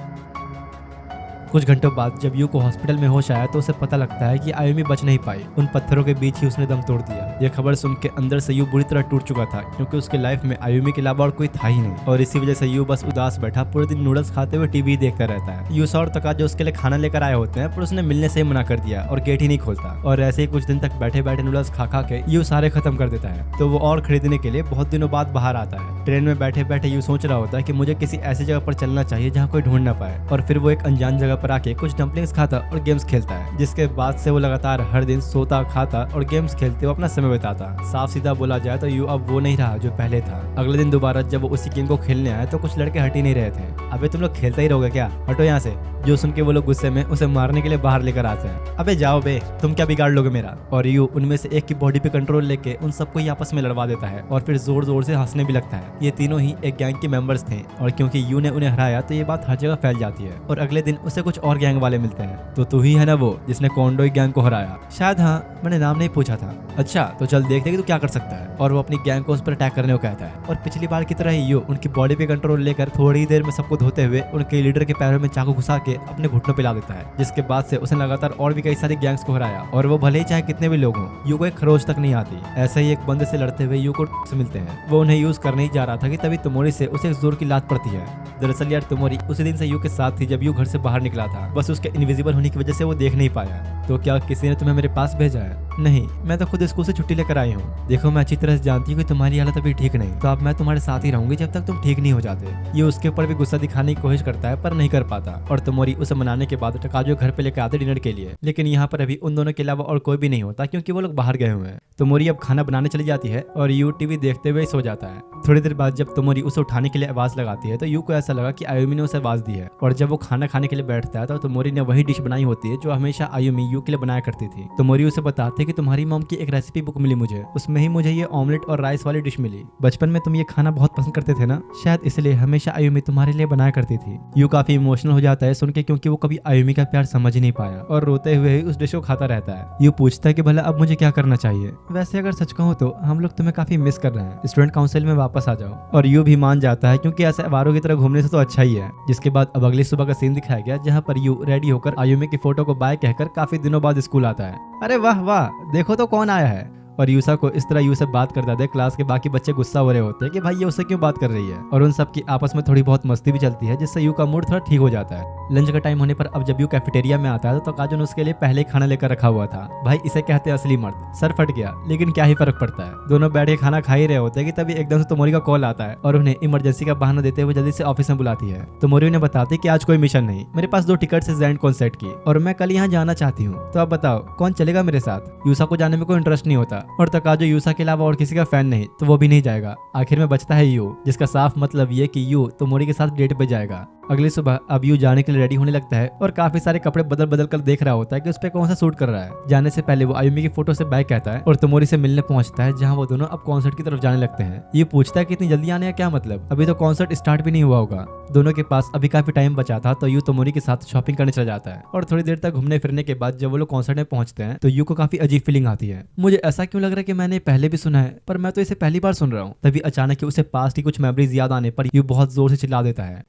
कुछ घंटों बाद जब यू को हॉस्पिटल में होश आया तो उसे पता लगता है कि आयुमी बच नहीं पाई, उन पत्थरों के बीच ही उसने दम तोड़ दिया। यह खबर सुन के अंदर से यू बुरी तरह टूट चुका था क्योंकि उसके लाइफ में आयुमी के अलावा और कोई था ही नहीं और इसी वजह से यू बस उदास बैठा पूरे दिन नूडल्स खाते हुए टीवी देखता रहता है। यूसा और तकाजो उसके लिए खाना लेकर आए होते हैं पर उसने मिलने से ही मना कर दिया और गेट ही नहीं खोलता और ऐसे ही कुछ दिन तक बैठे बैठे नूडल्स खा खा के यू सारे खत्म कर देता है। तो वो और खरीदने के लिए बहुत दिनों बाद बाहर आता है। ट्रेन में बैठे बैठे यू सोच रहा होता है कि मुझे किसी ऐसी जगह पर चलना चाहिए जहाँ कोई ढूंढ ना पाए और फिर वो एक अनजान जगह पर आके कुछ डम्पलिंग्स खाता और गेम्स खेलता है, जिसके बाद से वो लगातार हर दिन सोता खाता और गेम्स खेलते हुए अपना समय बिताता। साफ सीधा बोला जाए तो यू अब वो नहीं रहा जो पहले था। अगले दिन दोबारा जब वो उसी गेम को खेलने आए तो कुछ लड़के हट ही नहीं रहे थे। अबे तुम लोग खेलता ही रहोगे क्या, हटो यहाँ से। जो सुन के वो लोग गुस्से में उसे मारने के लिए बाहर लेकर आते हैं। अबे जाओ बे, तुम क्या बिगाड़ लोगे मेरा। और यू उनमें से एक की बॉडी पे कंट्रोल लेके उन सबको ही आपस में लड़वा देता है और फिर जोर जोर से हंसने भी लगता है। ये तीनों ही एक गैंग के मेंबर्स थे और क्योंकि यू ने उन्हें हराया तो ये बात हर जगह फैल जाती है और अगले दिन उसे कुछ और गैंग वाले मिलते हैं। तो तू ही है ना वो जिसने कोंडोई गैंग को हराया? शायद हाँ, मैंने नाम नहीं पूछा था। अच्छा तो चल देखते कि तू क्या कर सकता है। और वो अपनी गैंग को उस पर अटैक करने को कहता है और पिछली बार की तरह ही यू उनकी बॉडी पे कंट्रोल लेकर थोड़ी देर में सबको धोते हुए उनके लीडर के पैरों में चाकू घुसा के अपने घुटनों पे ला देता है, जिसके बाद से उसने लगातार और भी कई सारी गैंग्स को हराया और वो भले ही चाहे कितने भी लोग हों यू को एक खरोच तक नहीं आती। ऐसे ही एक बंदे से लड़ते हुए यू को से मिलते हैं। वो उन्हें यूज करने ही जा रहा था कि तभी तोमोरी से उसे एक जोर की लात पड़ती है। दरअसल यार तोमोरी उसी दिन से यू के साथ थी जब यू घर से बाहर निकला था, बस उसके इनविजिबल होने की वजह से वो देख नहीं पाया। तो क्या किसी ने तुम्हें मेरे पास भेजा है? नहीं, मैं तो खुद स्कूल से छुट्टी लेकर आई हूँ। देखो मैं अच्छी तरह से जानती हूँ कि तुम्हारी हालत अभी ठीक नहीं, तो अब मैं तुम्हारे साथ ही रहूंगी जब तक तुम ठीक नहीं हो जाते। ये उसके ऊपर भी गुस्सा दिखाने की कोशिश करता है पर नहीं कर पाता और तोमोरी उसे मनाने के बाद तकाजो घर पे लेकर आते डिनर के लिए। लेकिन यहाँ पर अभी उन दोनों के अलावा और कोई भी नहीं होता क्योंकि वो लोग बाहर गए हुए हैं। तोमोरी अब खाना बनाने चली जाती है और यू टीवी देखते हुए सो जाता है। थोड़ी देर बाद जब तोमोरी उसे उठाने के लिए आवाज लगाती है तो यू को ऐसा लगा कि आयुमी ने उसे आवाज दी है और जब वो खाना खाने के लिए बैठता बैठता है तो तोमोरी ने वही डिश बनाई होती है जो हमेशा आयुमी यू के लिए बनाया करती थी। तोमोरी उसे बताते है कि तुम्हारी मॉम की एक रेसिपी बुक मिली मुझे, उसमें ही मुझे ये ऑमलेट और राइस वाली डिश मिली। बचपन में तुम ये खाना बहुत पसंद करते थे ना, शायद इसलिए हमेशा आयुमी तुम्हारे लिए बनाया करती थी। यू काफी इमोशनल हो जाता है सुन के, क्योंकि वो कभी आयुमी का प्यार समझ ही नहीं पाया और रोते हुए ही उस डिश को खाता रहता है। यू पूछता है कि भला अब मुझे क्या करना चाहिए। वैसे अगर सच कहूं तो हम लोग तुम्हें काफी मिस कर रहे हैं, स्टूडेंट काउंसिल में वापस आ जाओ। और यू भी मान जाता है क्योंकि ऐसे अवारों की तरह घूमने से तो अच्छा ही है। जिसके बाद अब अगली सुबह का सीन दिखाया गया जहाँ पर यू रेडी होकर आयुमी की फोटो को बाय कहकर काफी दिनों बाद स्कूल आता है। अरे वाह वाह, देखो तो कौन आया है। और यूसा को इस तरह यू से बात करता है, क्लास के बाकी बच्चे गुस्सा हो रहे होते हैं कि भाई ये उससे क्यों बात कर रही है। और उन सब की आपस में थोड़ी बहुत मस्ती भी चलती है जिससे यू का मूड थोड़ा ठीक हो जाता है। लंच का टाइम होने पर अब जब यू कैफेटेरिया में आता है तो काजुन उसके लिए पहले ही खाना लेकर रखा हुआ था। भाई इसे कहते हैं असली मर्द। सर फट गया, लेकिन क्या ही फर्क पड़ता है। दोनों बैठ के खाना खा ही रहे होते हैं कि तभी एकदम से तोमोरी का कॉल आता है और उन्हें इमरजेंसी का बहाना देते हुए जल्दी से ऑफिस में बुलाती है। तोमोरी उन्हें बताती कि आज कोई मिशन नहीं, मेरे पास 2 टिकट है जैंट कॉन्सर्ट की और मैं कल यहाँ जाना चाहती हूँ, तो अब बताओ कौन चलेगा मेरे साथ। यूसा को जाने में कोई इंटरेस्ट नहीं होता और तकाजो यूसा के अलावा और किसी का फैन नहीं, तो वो भी नहीं जाएगा। आखिर में बचता है यू, जिसका साफ मतलब ये कि यू तोमोरी के साथ डेट पे जाएगा। अगली सुबह अब यू जाने के लिए रेडी होने लगता है और काफी सारे कपड़े बदल बदल कर देख रहा होता है कि उस पे कौन सा सूट कर रहा है। जाने से पहले वो आयुमी की फोटो से बाय कहता है और तोमोरी से मिलने पहुंचता है, जहां वो दोनों अब कॉन्सर्ट की तरफ जाने लगते हैं। ये पूछता है कि इतनी जल्दी आने का क्या मतलब, अभी तो कॉन्सर्ट स्टार्ट भी नहीं हुआ होगा। दोनों के पास अभी काफी टाइम बचा था तो यू तोमोरी के साथ शॉपिंग करने चला जाता है और थोड़ी देर तक घूमने फिरने के बाद जब वो लोग कॉन्सर्ट में पहुंचते हैं तो यू को काफी अजीब फीलिंग आती है। मुझे ऐसा क्यों लग रहा है कि मैंने पहले भी सुना है, पर मैं तो इसे पहली बार सुन रहा हूँ। तभी अचानक उसे पास्ट की कुछ मेमोरीज याद आने पर यू बहुत जोर से चिल्ला देता है।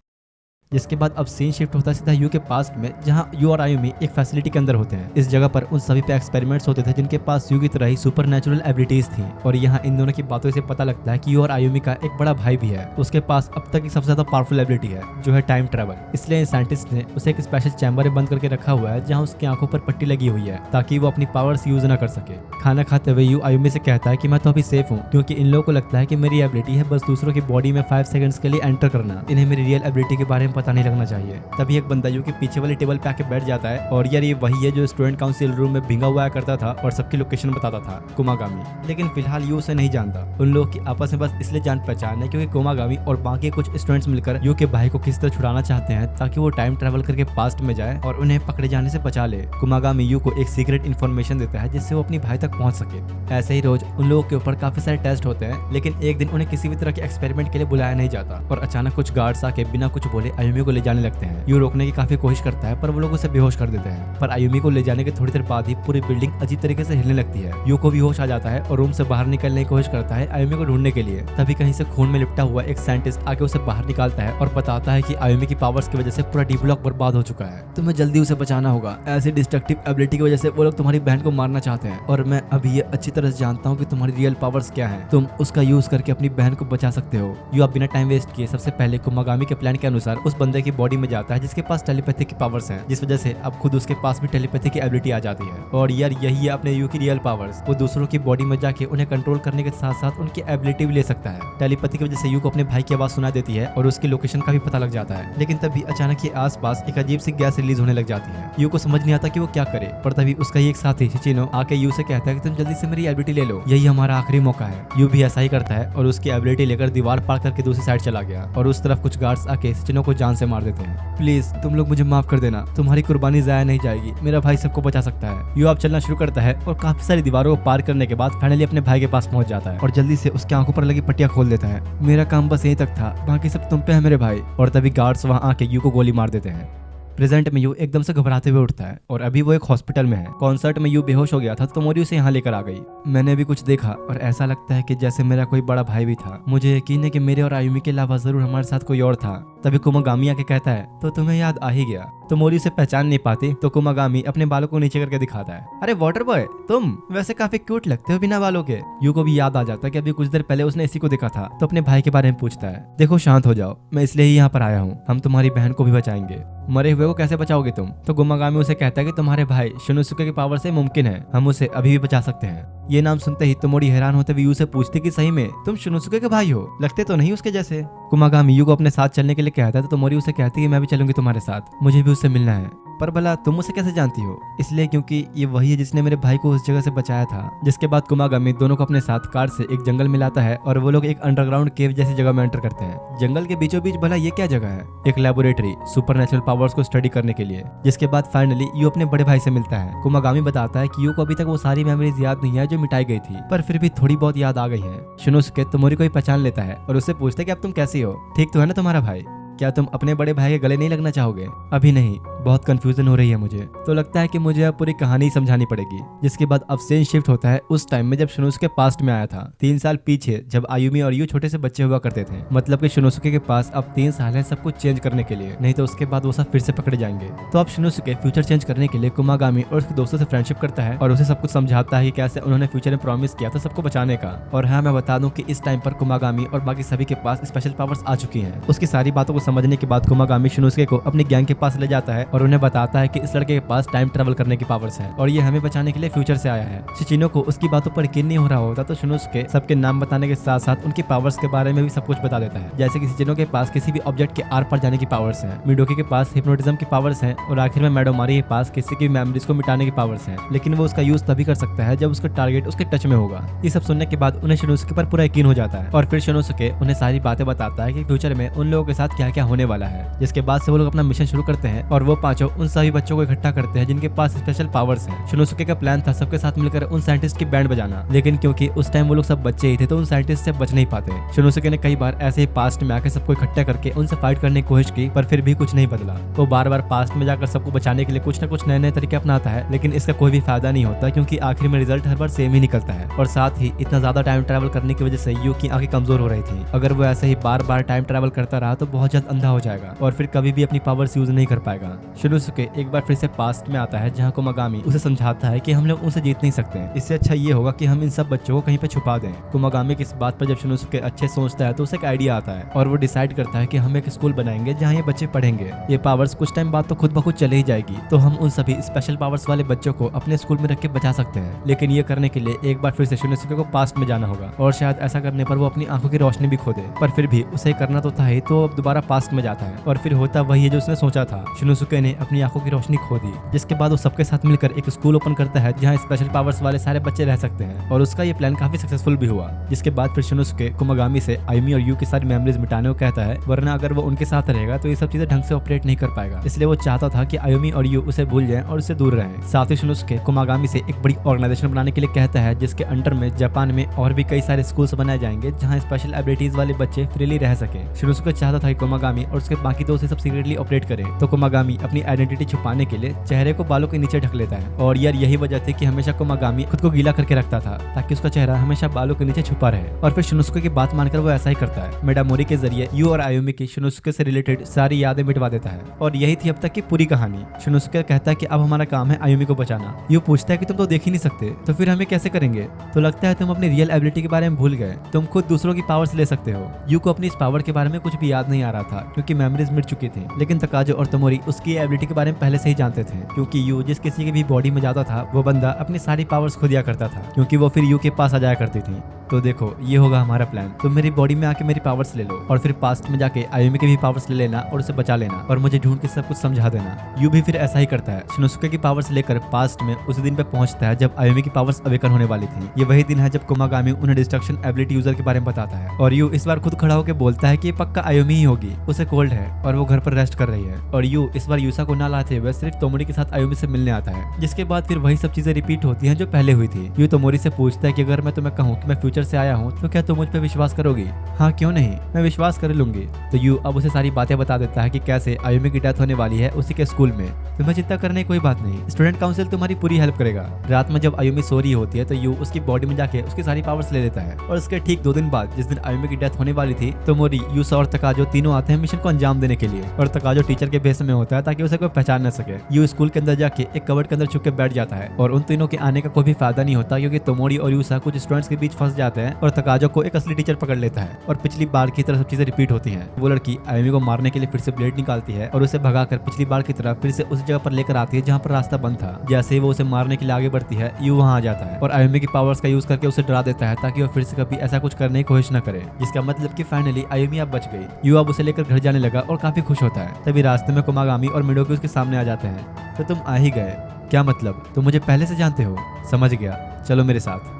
जिसके बाद अब सीन शिफ्ट होता है सीधा यू के पास्ट में, जहां यू और आयुमी एक फैसिलिटी के अंदर होते हैं। इस जगह पर उन सभी पे एक्सपेरिमेंट्स होते थे जिनके पास यू की तरह ही सुपर नेचुरल एबिलिटीज थी। और यहाँ इन दोनों की बातों से पता लगता है कि यू और आयुमी का एक बड़ा भाई भी है। उसके पास अब तक की सबसे ज्यादा पावरफुल एबिलिटी है जो है टाइम ट्रेवल। इसलिए साइंटिस्ट ने उसे एक स्पेशल चैम्बर में बंद करके रखा हुआ है जहाँ उसकी आंखों पर पट्टी लगी हुई है ताकि वो अपनी पावर्स यूज न कर सके। खाना खाते हुए यू आयुमी से कहता है कि मैं तो अभी सेफ हूँ, क्योंकि इन लोगों को लगता है कि मेरी एबिलिटी है बस दूसरों की बॉडी में 5 सेकंड्स के लिए एंटर करना, इन्हें मेरी रियल एबिलिटी के बारे में पता नहीं लगना चाहिए। तभी एक बंदा यू के पीछे वाली टेबल पे आके बैठ जाता है और यार ये वही है जो स्टूडेंट काउंसिल रूम में भिंगा हुआ करता था और सबकी लोकेशन बताता था, कुमागामी। लेकिन फिलहाल यू उसे नहीं जानता। उन लोगों की आपस में बस इसलिए जान पहचान है क्योंकि कुमागामी और बाकी कुछ स्टूडेंट्स मिलकर यू के भाई को किसी तरह छुड़ाना चाहते हैं ताकि वो टाइम ट्रेवल करके पास्ट में जाए और उन्हें पकड़े जाने से बचा ले। कुमागामी यू को एक सीक्रेट इन्फॉर्मेशन देता है जिससे वो अपनी भाई तक पहुंच सके। ऐसे ही रोज उन लोगों के ऊपर काफी सारे टेस्ट होते हैं, लेकिन एक दिन उन्हें किसी भी तरह के एक्सपेरिमेंट के लिए बुलाया नहीं जाता और अचानक कुछ गार्ड्स आके बिना कुछ बोले आयुमी को ले जाने लगते हैं। यू रोकने की काफी कोशिश करता है पर वो लोग उसे बेहोश कर देते हैं। पर आयुमी को ले जाने के थोड़ी देर बाद ही पूरी बिल्डिंग अजीब तरीके से हिलने लगती है। यू को भी होश आ जाता है और रूम से बाहर निकलने की कोशिश करता है आयुमी को ढूंढने के लिए। तभी कहीं से खून में लिपटा हुआ एक साइंटिस्ट आके उसे बाहर निकालता है और बताता है कि आयुमी की पावर्स की वजह से पूरा डी ब्लॉक बर्बाद हो चुका है, तुम्हें जल्दी उसे बचाना होगा। ऐसी डिस्ट्रक्टिव एबिलिटी की वजह से वो लोग तुम्हारी बहन को मारना चाहते हैं और मैं अभी ये अच्छी तरह से जानता हूँ कि तुम्हारी रियल पावर्स क्या है, तुम उसका यूज करके अपनी बहन को बचा सकते हो। यू आप बिना टाइम वेस्ट किए सबसे पहले कुमागामी के प्लान के अनुसार उस बंदे की बॉडी में जाता है जिसके पास टेलीपैथी की पावर्स हैं, जिस वजह से अब खुद उसके पास भी टेलीपैथी की एबिलिटी आ जाती है। और यार यही है अपने यू की रियल पावर्स, वो दूसरों की बॉडी में जाके उन्हें कंट्रोल करने के साथ साथ उनकी एबिलिटी भी ले सकता है। टेलीपैथी की वजह से यू को अपने भाई की आवाज सुना देती है और उसकी लोकेशन का भी पता लग जाता है। लेकिन तभी अचानक ही आसपास एक अजीब सी गैस रिलीज होने लग जाती है। यू को समझ नहीं आता कि वो क्या करे, पर तभी उसका ही एक साथी शिचिनो आके यू से कहता है कि तुम जल्दी से मेरी एबिलिटी ले लो, यही हमारा आखिरी मौका है। यू भी ऐसा ही करता है और उसकी एबिलिटी लेकर दीवार पार करके दूसरी साइड चला गया और उस तरफ कुछ गार्ड्स आके शिचिनो को जान से मार देते हैं। प्लीज तुम लोग मुझे माफ कर देना, तुम्हारी कुर्बानी जाया नहीं जाएगी, मेरा भाई सबको बचा सकता है। यू अब चलना शुरू करता है और काफी सारी दीवारों को पार करने के बाद फाइनली अपने भाई के पास पहुंच जाता है और जल्दी से उसकी आंखों पर लगी पट्टियां खोल देता है। मेरा काम बस यहीं तक था, बाकी सब तुम पे है मेरे भाई। और तभी गार्ड्स वहां आके यू को गोली मार देते हैं। प्रेजेंट में यू एकदम से घबराते हुए उठता है और अभी वो एक हॉस्पिटल में है। कॉन्सर्ट में यू बेहोश हो गया था तो मोरी उसे यहाँ लेकर आ गई। मैंने भी कुछ देखा और ऐसा लगता है कि जैसे मेरा कोई बड़ा भाई भी था। मुझे यकीन है कि मेरे और आयुमी के अलावा जरूर हमारे साथ कोई और था। तभी कुमागामी आके कहता है तो तुम्हें याद आ ही गया। तो मोरी उसे पहचान नहीं पाती तो कुमागामी अपने बालों को नीचे करके दिखाता है, अरे वाटर बॉय तुम वैसे काफी क्यूट लगते हो बिना बालों के। यू को भी याद आ जाता है कि अभी कुछ देर पहले उसने इसी को देखा था तो अपने भाई के बारे में पूछता है। देखो शांत हो जाओ, मैं इसलिए ही यहाँ पर आया हूँ, हम तुम्हारी बहन को भी बचाएंगे। मरे हुए को कैसे बचाओगे तुम? तो कुमागामी उसे कहता है कि तुम्हारे भाई शिनोसुके की पावर से मुमकिन है, हम उसे अभी भी बचा सकते हैं। ये नाम सुनते ही तोमोरी हैरान होते हुए यू से पूछती कि सही में तुम शिनोसुके के भाई हो? लगते तो नहीं उसके जैसे। कुमागामी यू को अपने साथ चलने के लिए कहता है तो तोमोरी उसे कहती है कि मैं भी चलूंगी तुम्हारे साथ, मुझे भी उससे मिलना है। पर भला तुम उसे कैसे जानती हो? इसलिए क्योंकि ये वही है जिसने मेरे भाई को उस जगह से बचाया था। जिसके बाद कुमागामी दोनों को अपने साथ कार से एक जंगल में लाता है और वो लोग एक अंडरग्राउंड केव जैसी जगह में एंटर करते हैं। जंगल के बीचों बीच भला ये क्या जगह है? एक लेबोरेटरी सुपरनेचुरल पावर्स को स्टडी करने के लिए। जिसके बाद फाइनली यू अपने बड़े भाई से मिलता है। कुमागामी बताता है कि यू को अभी तक वो सारी मेमोरीज याद नहीं है जो मिटाई गई थी, पर फिर भी थोड़ी बहुत याद आ गई है। शिनोसुके तोमोरी को ही पहचान लेता है और उससे पूछता है कि अब तुम कैसी हो, ठीक तो है ना तुम्हारा भाई? क्या तुम अपने बड़े भाई के गले नहीं लगना चाहोगे? अभी नहीं, बहुत कंफ्यूजन हो रही है मुझे, तो लगता है कि मुझे अब पूरी कहानी समझानी पड़ेगी। जिसके बाद अब सीन शिफ्ट होता है उस टाइम में जब शिनोसुके पास्ट में आया था, 3 साल पीछे, जब आयुमी और यू छोटे से बच्चे हुआ करते थे। मतलब कि शिनोसुके के पास अब 3 साल है सब कुछ चेंज करने के लिए, नहीं तो उसके बाद वो सब फिर से पकड़े जाएंगे। तो अब शिनोसुके फ्यूचर चेंज करने के लिए कुमागामी और उसके दोस्तों से फ्रेंडशिप करता है और उसे सब कुछ समझाता है कि कैसे उन्होंने फ्यूचर में प्रॉमिस किया था सबको बचाने का। और हाँ, मैं बता दूं कि इस टाइम पर कुमागामी और बाकी सभी के पास स्पेशल पावर्स आ चुकी हैं। उसकी सारी बातों को समझने के बाद कुमागामी शिनोसुके को अपनी गैंग के पास ले जाता है और उन्हें बताता है कि इस लड़के के पास टाइम ट्रेवल करने की पावर्स है और ये हमें बचाने के लिए फ्यूचर से आया है। शिचिनो को उसकी बातों पर यकीन नहीं हो रहा होता तो शिनोसुके सबके नाम बताने के साथ साथ उनकी पावर्स के बारे में भी सब कुछ बता देता है। जैसे कि शिचिनो के पास किसी भी ऑब्जेक्ट के आर पार जाने की पावर्स हैं, मिडोकी के पास हिप्नोटिज्म की पावर्स हैं और आखिर में मेडोमारी के पास किसी की मेमोरीज को मिटाने की पावर्स हैं, लेकिन वो उसका यूज तभी कर सकता है जब उसका टारगेट उसके टच में होगा। ये सब सुनने के बाद उन्हें शिनोसुके पर पूरा यकीन हो जाता है और फिर शिनोसुके उन्हें सारी बातें बताता है कि फ्यूचर में उन लोगों के साथ क्या क्या होने वाला है। जिसके बाद से वो लोग अपना मिशन शुरू करते हैं और वो पांचों उन सभी बच्चों को इकट्ठा करते हैं जिनके पास स्पेशल पावर्स हैं। शिनोसुके का प्लान था सबके साथ मिलकर उन साइंटिस्ट की बैंड बजाना, लेकिन क्योंकि उस टाइम वो लोग सब बच्चे ही थे तो उन साइंटिस्ट से बच नहीं पाते। शिनोसुके ने कई बार ऐसे ही पास्ट में आकर सबको इकट्ठा करके उनसे फाइट करने की कोशिश की, पर फिर भी कुछ नहीं बदला। वो बार बार पास्ट में जाकर सबको बचाने के लिए कुछ न कुछ नए नए तरीके अपनाता है, लेकिन इसका कोई भी फायदा नहीं होता क्योंकि आखिर में रिजल्ट हर बार सेम ही निकलता है। और साथ ही इतना ज्यादा टाइम ट्रैवल करने की वजह से यू की आंखें कमजोर हो रही थी। अगर वो ऐसे ही बार बार टाइम ट्रैवल करता रहा तो बहुत जल्द अंधा हो जाएगा और फिर कभी भी अपनी पावर्स यूज नहीं कर पाएगा। शिनोसुके एक बार फिर से पास्ट में आता है जहाँ कुमागामी उसे समझाता है कि हम लोग उनसे जीत नहीं सकते, इससे अच्छा ये होगा कि हम इन सब बच्चों को कहीं पे छुपा दें। कुमागामी की इस बात पर जब शिनोसुके अच्छे सोचता है तो उसे एक आइडिया आता है और वो डिसाइड करता है कि हम एक स्कूल बनाएंगे जहाँ ये बच्चे पढ़ेंगे। ये पावर्स कुछ टाइम बाद तो खुद ब खुद चले ही जाएगी, तो हम उन सभी स्पेशल पावर्स वाले बच्चों को अपने स्कूल में रख के बचा सकते हैं। लेकिन ये करने के लिए एक बार फिर से शिनोसुके को पास्ट में जाना होगा और शायद ऐसा करने पर वो अपनी आंखों की रोशनी भी खो दे, पर फिर भी उसे करना तो था ही, तो अब दोबारा पास्ट में जाता है और फिर होता वही है जो उसने सोचा था। शिनोसुके ने अपनी आंखों की रोशनी खो दी, जिसके बाद वो सबके साथ मिलकर एक स्कूल ओपन करता है जहाँ स्पेशल पावर्स वाले सारे बच्चे रह सकते हैं और उसका ये प्लान काफी सक्सेसफुल भी हुआ। जिसके बाद फिर शिनोसुके कुमागामी से आयुमी और यू की सारी मेमोरीज मिटाने को कहता है, वरना अगर वो उनके साथ रहेगा तो ये सब चीजें ढंग से ऑपरेट नहीं कर पाएगा। इसलिए वो चाहता था कि आयुमी और यू उसे भूल जाएं और उससे दूर रहें। साथ ही शिनोसुके कुमागामी से एक बड़ी ऑर्गेनाइजेशन बनाने के लिए कहता है जिसके अंडर में जापान में और भी कई सारे स्कूल्स बनाए जाएंगे जहाँ स्पेशल एबिलिटीज वाले बच्चे फ्रीली रह सके। शिनोसुके चाहता था कि कुमागामी और उसके बाकी दोस्त सब सीक्रेटली ऑपरेट करें, तो कुमागामी अपनी आइडेंटिटी छुपाने के लिए चेहरे को बालों के नीचे ढक लेता है। और यार यही वजह थी कि हमेशा कुमागामी खुद को गीला करके रखता था ताकि उसका चेहरा हमेशा बालों के नीचे छुपा रहे। और फिर शिनोसुके की बात मानकर वो ऐसा ही करता है। मेडामोरी के जरिए यू और आयुमी की शिनोसुके से रिलेटेड सारी यादें मिटवा देता है और यही थी अब तक की पूरी कहानी। शिनोसुके कहता है कि अब हमारा काम है आयुमी को बचाना। यू पूछता है कि तुम तो देख ही नहीं सकते, तो फिर हमें कैसे करेंगे? तो लगता है तुम अपनी रियल एबिलिटी के बारे में भूल गए, तुम खुद दूसरों की पावर्स ले सकते हो। यू को अपनी इस पावर के बारे में कुछ भी याद नहीं आ रहा था क्योंकि मेमोरीज मिट चुकी थी, लेकिन तकाजो और तोमोरी उसकी एबिलिटी के बारे में पहले से ही जानते थे क्योंकि यू जिस किसी की भी बॉडी में जाता था वो बंदा अपनी सारी पावर्स खो दिया करता था क्योंकि वो फिर यू के पास आ जाया करती थी। तो देखो ये होगा हमारा प्लान, तुम मेरी बॉडी में आके मेरी पावर्स ले लो और फिर पास्ट में जाके आयुमी के भी पावर्स ले लेना और उसे बचा लेना और मुझे ढूंढ के सब कुछ समझा देना। यू भी फिर ऐसा ही करता है। शिनोसुके की पावर्स लेकर पास्ट में उस दिन पे पहुंचता है जब आयुमी की पावर्स अवेकन होने वाली थी। ये वही दिन है जब कुमागामी उन्हें डिस्ट्रक्शन एबिलिटी यूजर के बारे में बताता है और यू इस बार खुद खड़ा होकर बोलता है कि ये पक्का आयुमी ही होगी, उसे कोल्ड है और वो घर पर रेस्ट कर रही है। और यू इस बार यूसा को ना लाते हुए सिर्फ तोमोरी के साथ आयुमी से मिलने आता है, जिसके बाद फिर वही सब चीजें रिपीट होती हैं जो पहले हुई थी। यू तोमोरी से पूछता है कि अगर मैं तुम्हें कहूँ कि मैं फ्यूचर से आया हूँ तो क्या तुम मुझ पे विश्वास करोगी? हाँ क्यों नहीं, मैं विश्वास कर लूंगी। तो यू अब उसे सारी बातें बता देता है कि कैसे आयुमी की डेथ होने वाली है उसी के स्कूल में। तुम्हें चिंता करने की कोई बात नहीं, स्टूडेंट काउंसिल तुम्हारी पूरी हेल्प करेगा। रात में जब आयुमी सो रही होती है तो यू उसकी बॉडी में जाके उसकी सारी पावर्स ले लेता है और उसके ठीक 2 दिन बाद जिस दिन आयुमी की डेथ होने वाली थी तोमोरी, यूसा और तकाजो तीनों आते हैं मिशन को अंजाम देने के लिए। और तकाजो टीचर के भेष में होता है ताकि ताकि उसे कोई पहचान न सके। यू स्कूल के अंदर जाके एक कबर्ड के अंदर छुप के बैठ जाता है और उन तीनों के आने का कोई भी फायदा नहीं होता क्योंकि तोमोरी और यूसा कुछ स्टूडेंट्स के बीच फंस जाते हैं और तकाजो को एक असली टीचर पकड़ लेता है और पिछली बार की तरह सब चीजें रिपीट होती हैं। वो लड़की आयुमी को मारने के लिए फिर से ब्लेड निकालती है और उसे भगाकर पिछली बार की तरह फिर से उस जगह पर लेकर आती है जहाँ पर रास्ता बंद था। जैसे ही वो उसे मारने के लिए आगे बढ़ती है, यू वहाँ आ जाता है और आयुमी की पावर्स का यूज करके उसे डरा देता है ताकि वो फिर से कभी ऐसा कुछ करने की कोशिश न करे, जिसका मतलब कि फाइनली आयुमी अब बच गई। यू अब उसे लेकर घर जाने लगा और काफी खुश होता है। तभी रास्ते में कुमागामी और मिडोकी उसके सामने आ जाते हैं। तो तुम आ ही गए, क्या मतलब तुम मुझे पहले से जानते हो? समझ गया, चलो मेरे साथ।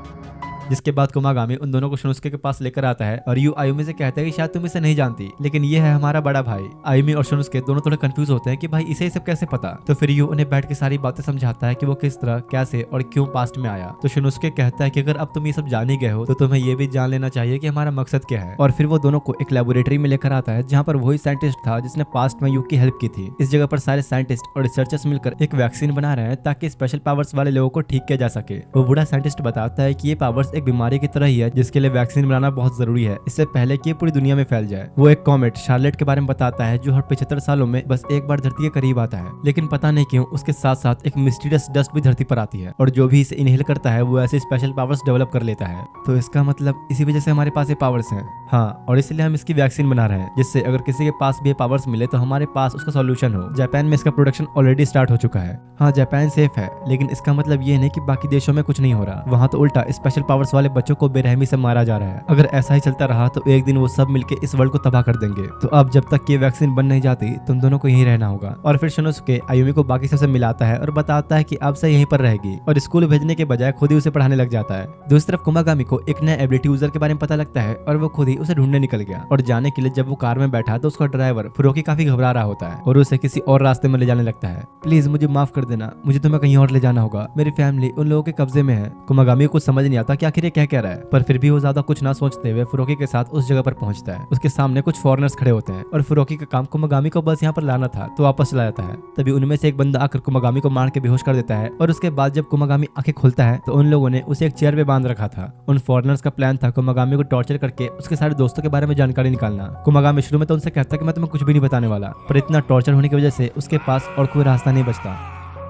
जिसके बाद कुमागामी उन दोनों को शिनोसुके के पास लेकर आता है और यू आयुमी से कहता है कि शायद तुम इसे नहीं जानती, लेकिन ये है हमारा बड़ा भाई। आयुमी और शिनोसुके दोनों थोड़े कंफ्यूज होते हैं कि भाई इसे ये सब कैसे पता। तो फिर यू उन्हें बैठ के सारी बातें समझाता है कि वो किस तरह, कैसे और क्यों पास्ट में आया। तो शिनोसुके कहता है कि अगर अब तुम ये सब जान ही गए हो तो तुम्हें ये भी जान लेना चाहिए कि हमारा मकसद क्या है। और फिर वो दोनों को एक लेबोरेटरी में लेकर आता है जहाँ पर वही साइंटिस्ट था जिसने पास्ट में यू की हेल्प की थी। इस जगह पर सारे साइंटिस्ट और रिसर्चर्स मिलकर एक वैक्सीन बना रहे हैं ताकि स्पेशल पावर्स वाले लोगों को ठीक किया जा सके। वो बूढ़ा साइंटिस्ट बताता है कि ये पावर्स एक बीमारी की तरह है जिसके लिए वैक्सीन बनाना बहुत जरूरी है, इससे पहले कि ये पूरी दुनिया में फैल जाए। वो एक कॉमेट शार्लेट के बारे में बताता है जो हर 75 सालों में बस एक बार धरती के करीब आता है, लेकिन पता नहीं क्यों उसके साथ साथ एक मिस्टीरियस डस्ट भी धरती पर आती है और जो भी इसे इनहेल करता है वो ऐसे स्पेशल पावर्स डेवलप कर लेता है। तो इसका मतलब इसी वजह से हमारे पास ये पावर्स हैं। हाँ, और इसलिए हम इसकी वैक्सीन बना रहे हैं जिससे अगर किसी के पास भी ये पावर्स मिले तो हमारे पास उसका सॉल्यूशन हो। जापान में इसका प्रोडक्शन ऑलरेडी स्टार्ट हो चुका है। हाँ, जापान सेफ है, लेकिन इसका मतलब ये नहीं कि बाकी देशों में कुछ नहीं हो रहा। वहाँ तो उल्टा स्पेशल पावर्स वाले बच्चों को बेरहमी से मारा जा रहा है। अगर ऐसा ही चलता रहा तो एक दिन वो सब मिलके इस वर्ल्ड को तबाह कर देंगे। तो अब जब तक ये वैक्सीन बन नहीं जाती तुम दोनों को यहीं रहना होगा। और फिर शिनोसुके आयुमी को बाकी सबसे मिलाता है और बताता है कि अब से यहीं पर रहेगी और स्कूल भेजने के बजाय खुद ही उसे पढ़ाने लग जाता है। दूसरी तरफ कुमागामी को एक नया एबिलिटी यूजर के बारे में पता लगता है और वो खुद ही उसे ढूंढने निकल गया। और जाने के लिए जब वो कार में बैठा तो उसका ड्राइवर फुरोकी काफी घबरा रहा होता है और उसे किसी और रास्ते में ले जाने लगता है। प्लीज मुझे माफ कर देना, मुझे तुम्हें कहीं और ले जाना होगा, मेरी फैमिली उन लोगों के कब्जे में है। कुमागामी को समझ नहीं आता कि आखिर ये क्या रहा है, पर फिर भी वो ज्यादा कुछ ना सोचते हुए फुरोकी के साथ उस जगह पर पहुंचता है। उसके सामने कुछ फॉरेनर्स खड़े होते हैं और फुरोकी का काम कुमागामी को बस यहाँ पर लाना था तो वापस चला जाता है। तभी उनमें से एक बंदा आकर कुमागामी को मार के बेहोश कर देता है और उसके बाद जब कुमागामी आंखें खोलता है तो उन लोगों ने उसे एक चेयर पे बांध रखा था। उन फॉरेनर्स का प्लान था कुमागामी को टॉर्चर करके उसके सारे दोस्तों के बारे में जानकारी निकालना। कुमागामी शुरू में तो उनसे कहता है कि मैं तुम्हें कुछ भी नहीं बताने वाला, पर इतना टॉर्चर होने की वजह से उसके पास और कोई रास्ता नहीं बचता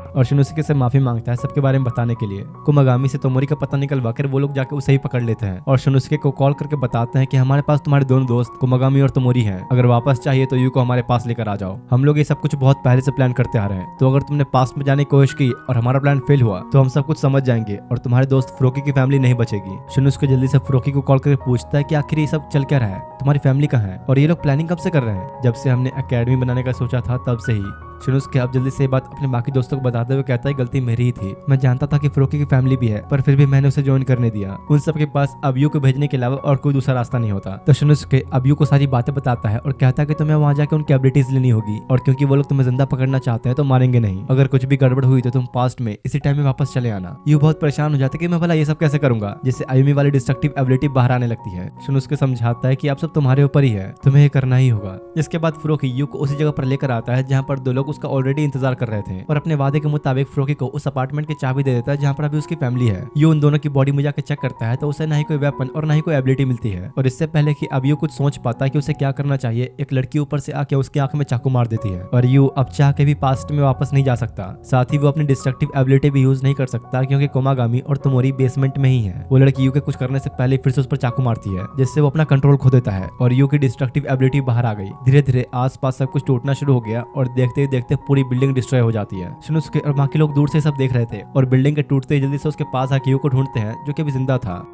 और शिनोसुके से माफी मांगता है सबके बारे में बताने के लिए। कुमागामी से तोमोरी का पता निकलवा कर वो लोग जाके उसे ही पकड़ लेते हैं और शिनोसुके को कॉल करके बताते हैं कि हमारे पास तुम्हारे दोनों दोस्त कुमागामी और तोमोरी हैं, अगर वापस चाहिए तो यू को हमारे पास लेकर आ जाओ। हम लोग ये सब कुछ बहुत पहले से प्लान करते आ रहे हैं, तो अगर तुमने पास्ट में जाने की कोशिश की और हमारा प्लान फेल हुआ तो हम सब कुछ समझ जाएंगे और तुम्हारे दोस्त फुरोकी की फैमिली नहीं बचेगी। शिनोसुके जल्दी से फुरोकी को कॉल करके पूछता है कि आखिर ये सब चल क्या रहा है, तुम्हारी फैमिली कहाँ है और ये लोग प्लानिंग कब से कर रहे हैं? जब से हमने एकेडमी बनाने का सोचा था तब से ही। शिनोसुके अब जल्दी से ये बात अपने बाकी दोस्तों को बताते हुए कहता है गलती मेरी ही थी, मैं जानता था कि फुरोकी की फैमिली भी है पर फिर भी मैंने उसे ज्वाइन करने दिया। उन सब के पास अबयू को भेजने के अलावा और कोई दूसरा रास्ता नहीं होता। तो शिनोसुके अबयू को सारी बातें बताता है और कहता है कि तुम्हें वहां जाकर उनकी एबिलिटीज लेनी होगी और क्योंकि वो लोग तुम्हें जिंदा पकड़ना चाहते हैं तो मारेंगे नहीं। अगर कुछ भी गड़बड़ हुई तो तुम पास्ट में इसी टाइम में वापस चले आना। यू बहुत परेशान हो जाते कि मैं भला ये सब कैसे करूंगा, जिससे आयुमी वाली डिस्ट्रक्टिव एबिलिटी बाहर आने लगती है। शिनोसुके समझाता है कि अब सब तुम्हारे ऊपर ही है, तुम्हें ये करना ही होगा। इसके बाद फुरोकी यू को उसी जगह पर लेकर आता है जहाँ पर दो लोग उसका ऑलरेडी इंतजार कर रहे थे और अपने वादे के मुताबिक फुरोकी को उस अपार्टमेंट की चाबी दे देता है जहाँ पर अभी उसकी फैमिली है। यू उन दोनों की बॉडी में जाकर चेक करता है तो उसे ना ही कोई वेपन और ना ही कोई एबिलिटी मिलती है और इससे पहले कि अब यू कुछ सोच पाता है कि उसे क्या करना चाहिए, एक लड़की ऊपर से आके उसकी आंख में चाकू मार देती है और यू अब चाह के भी पास्ट में वापस नहीं जा सकता। साथ ही वो अपनी डिस्ट्रक्टिव एबिलिटी भी यूज नहीं कर सकता क्योंकि कुमागामी और तोमोरी बेसमेंट में ही है। वो लड़की यू के कुछ करने से पहले फिर से उस पर चाकू मारती है जिससे वो अपना कंट्रोल खो देता है और यू की डिस्ट्रक्टिव एबिलिटी बाहर आ गई। धीरे धीरे आसपास सब कुछ टूटना शुरू हो गया और देखते ही देखते पूरी बिल्डिंग डिस्ट्रॉय हो जाती है। शिनोसुके और बाकी लोग दूर से सब देख रहे थे और बिल्डिंग के टूटते ही जल्दी से उसके पास आके यू को ढूंढते हैं जो कि अभी जिंदा था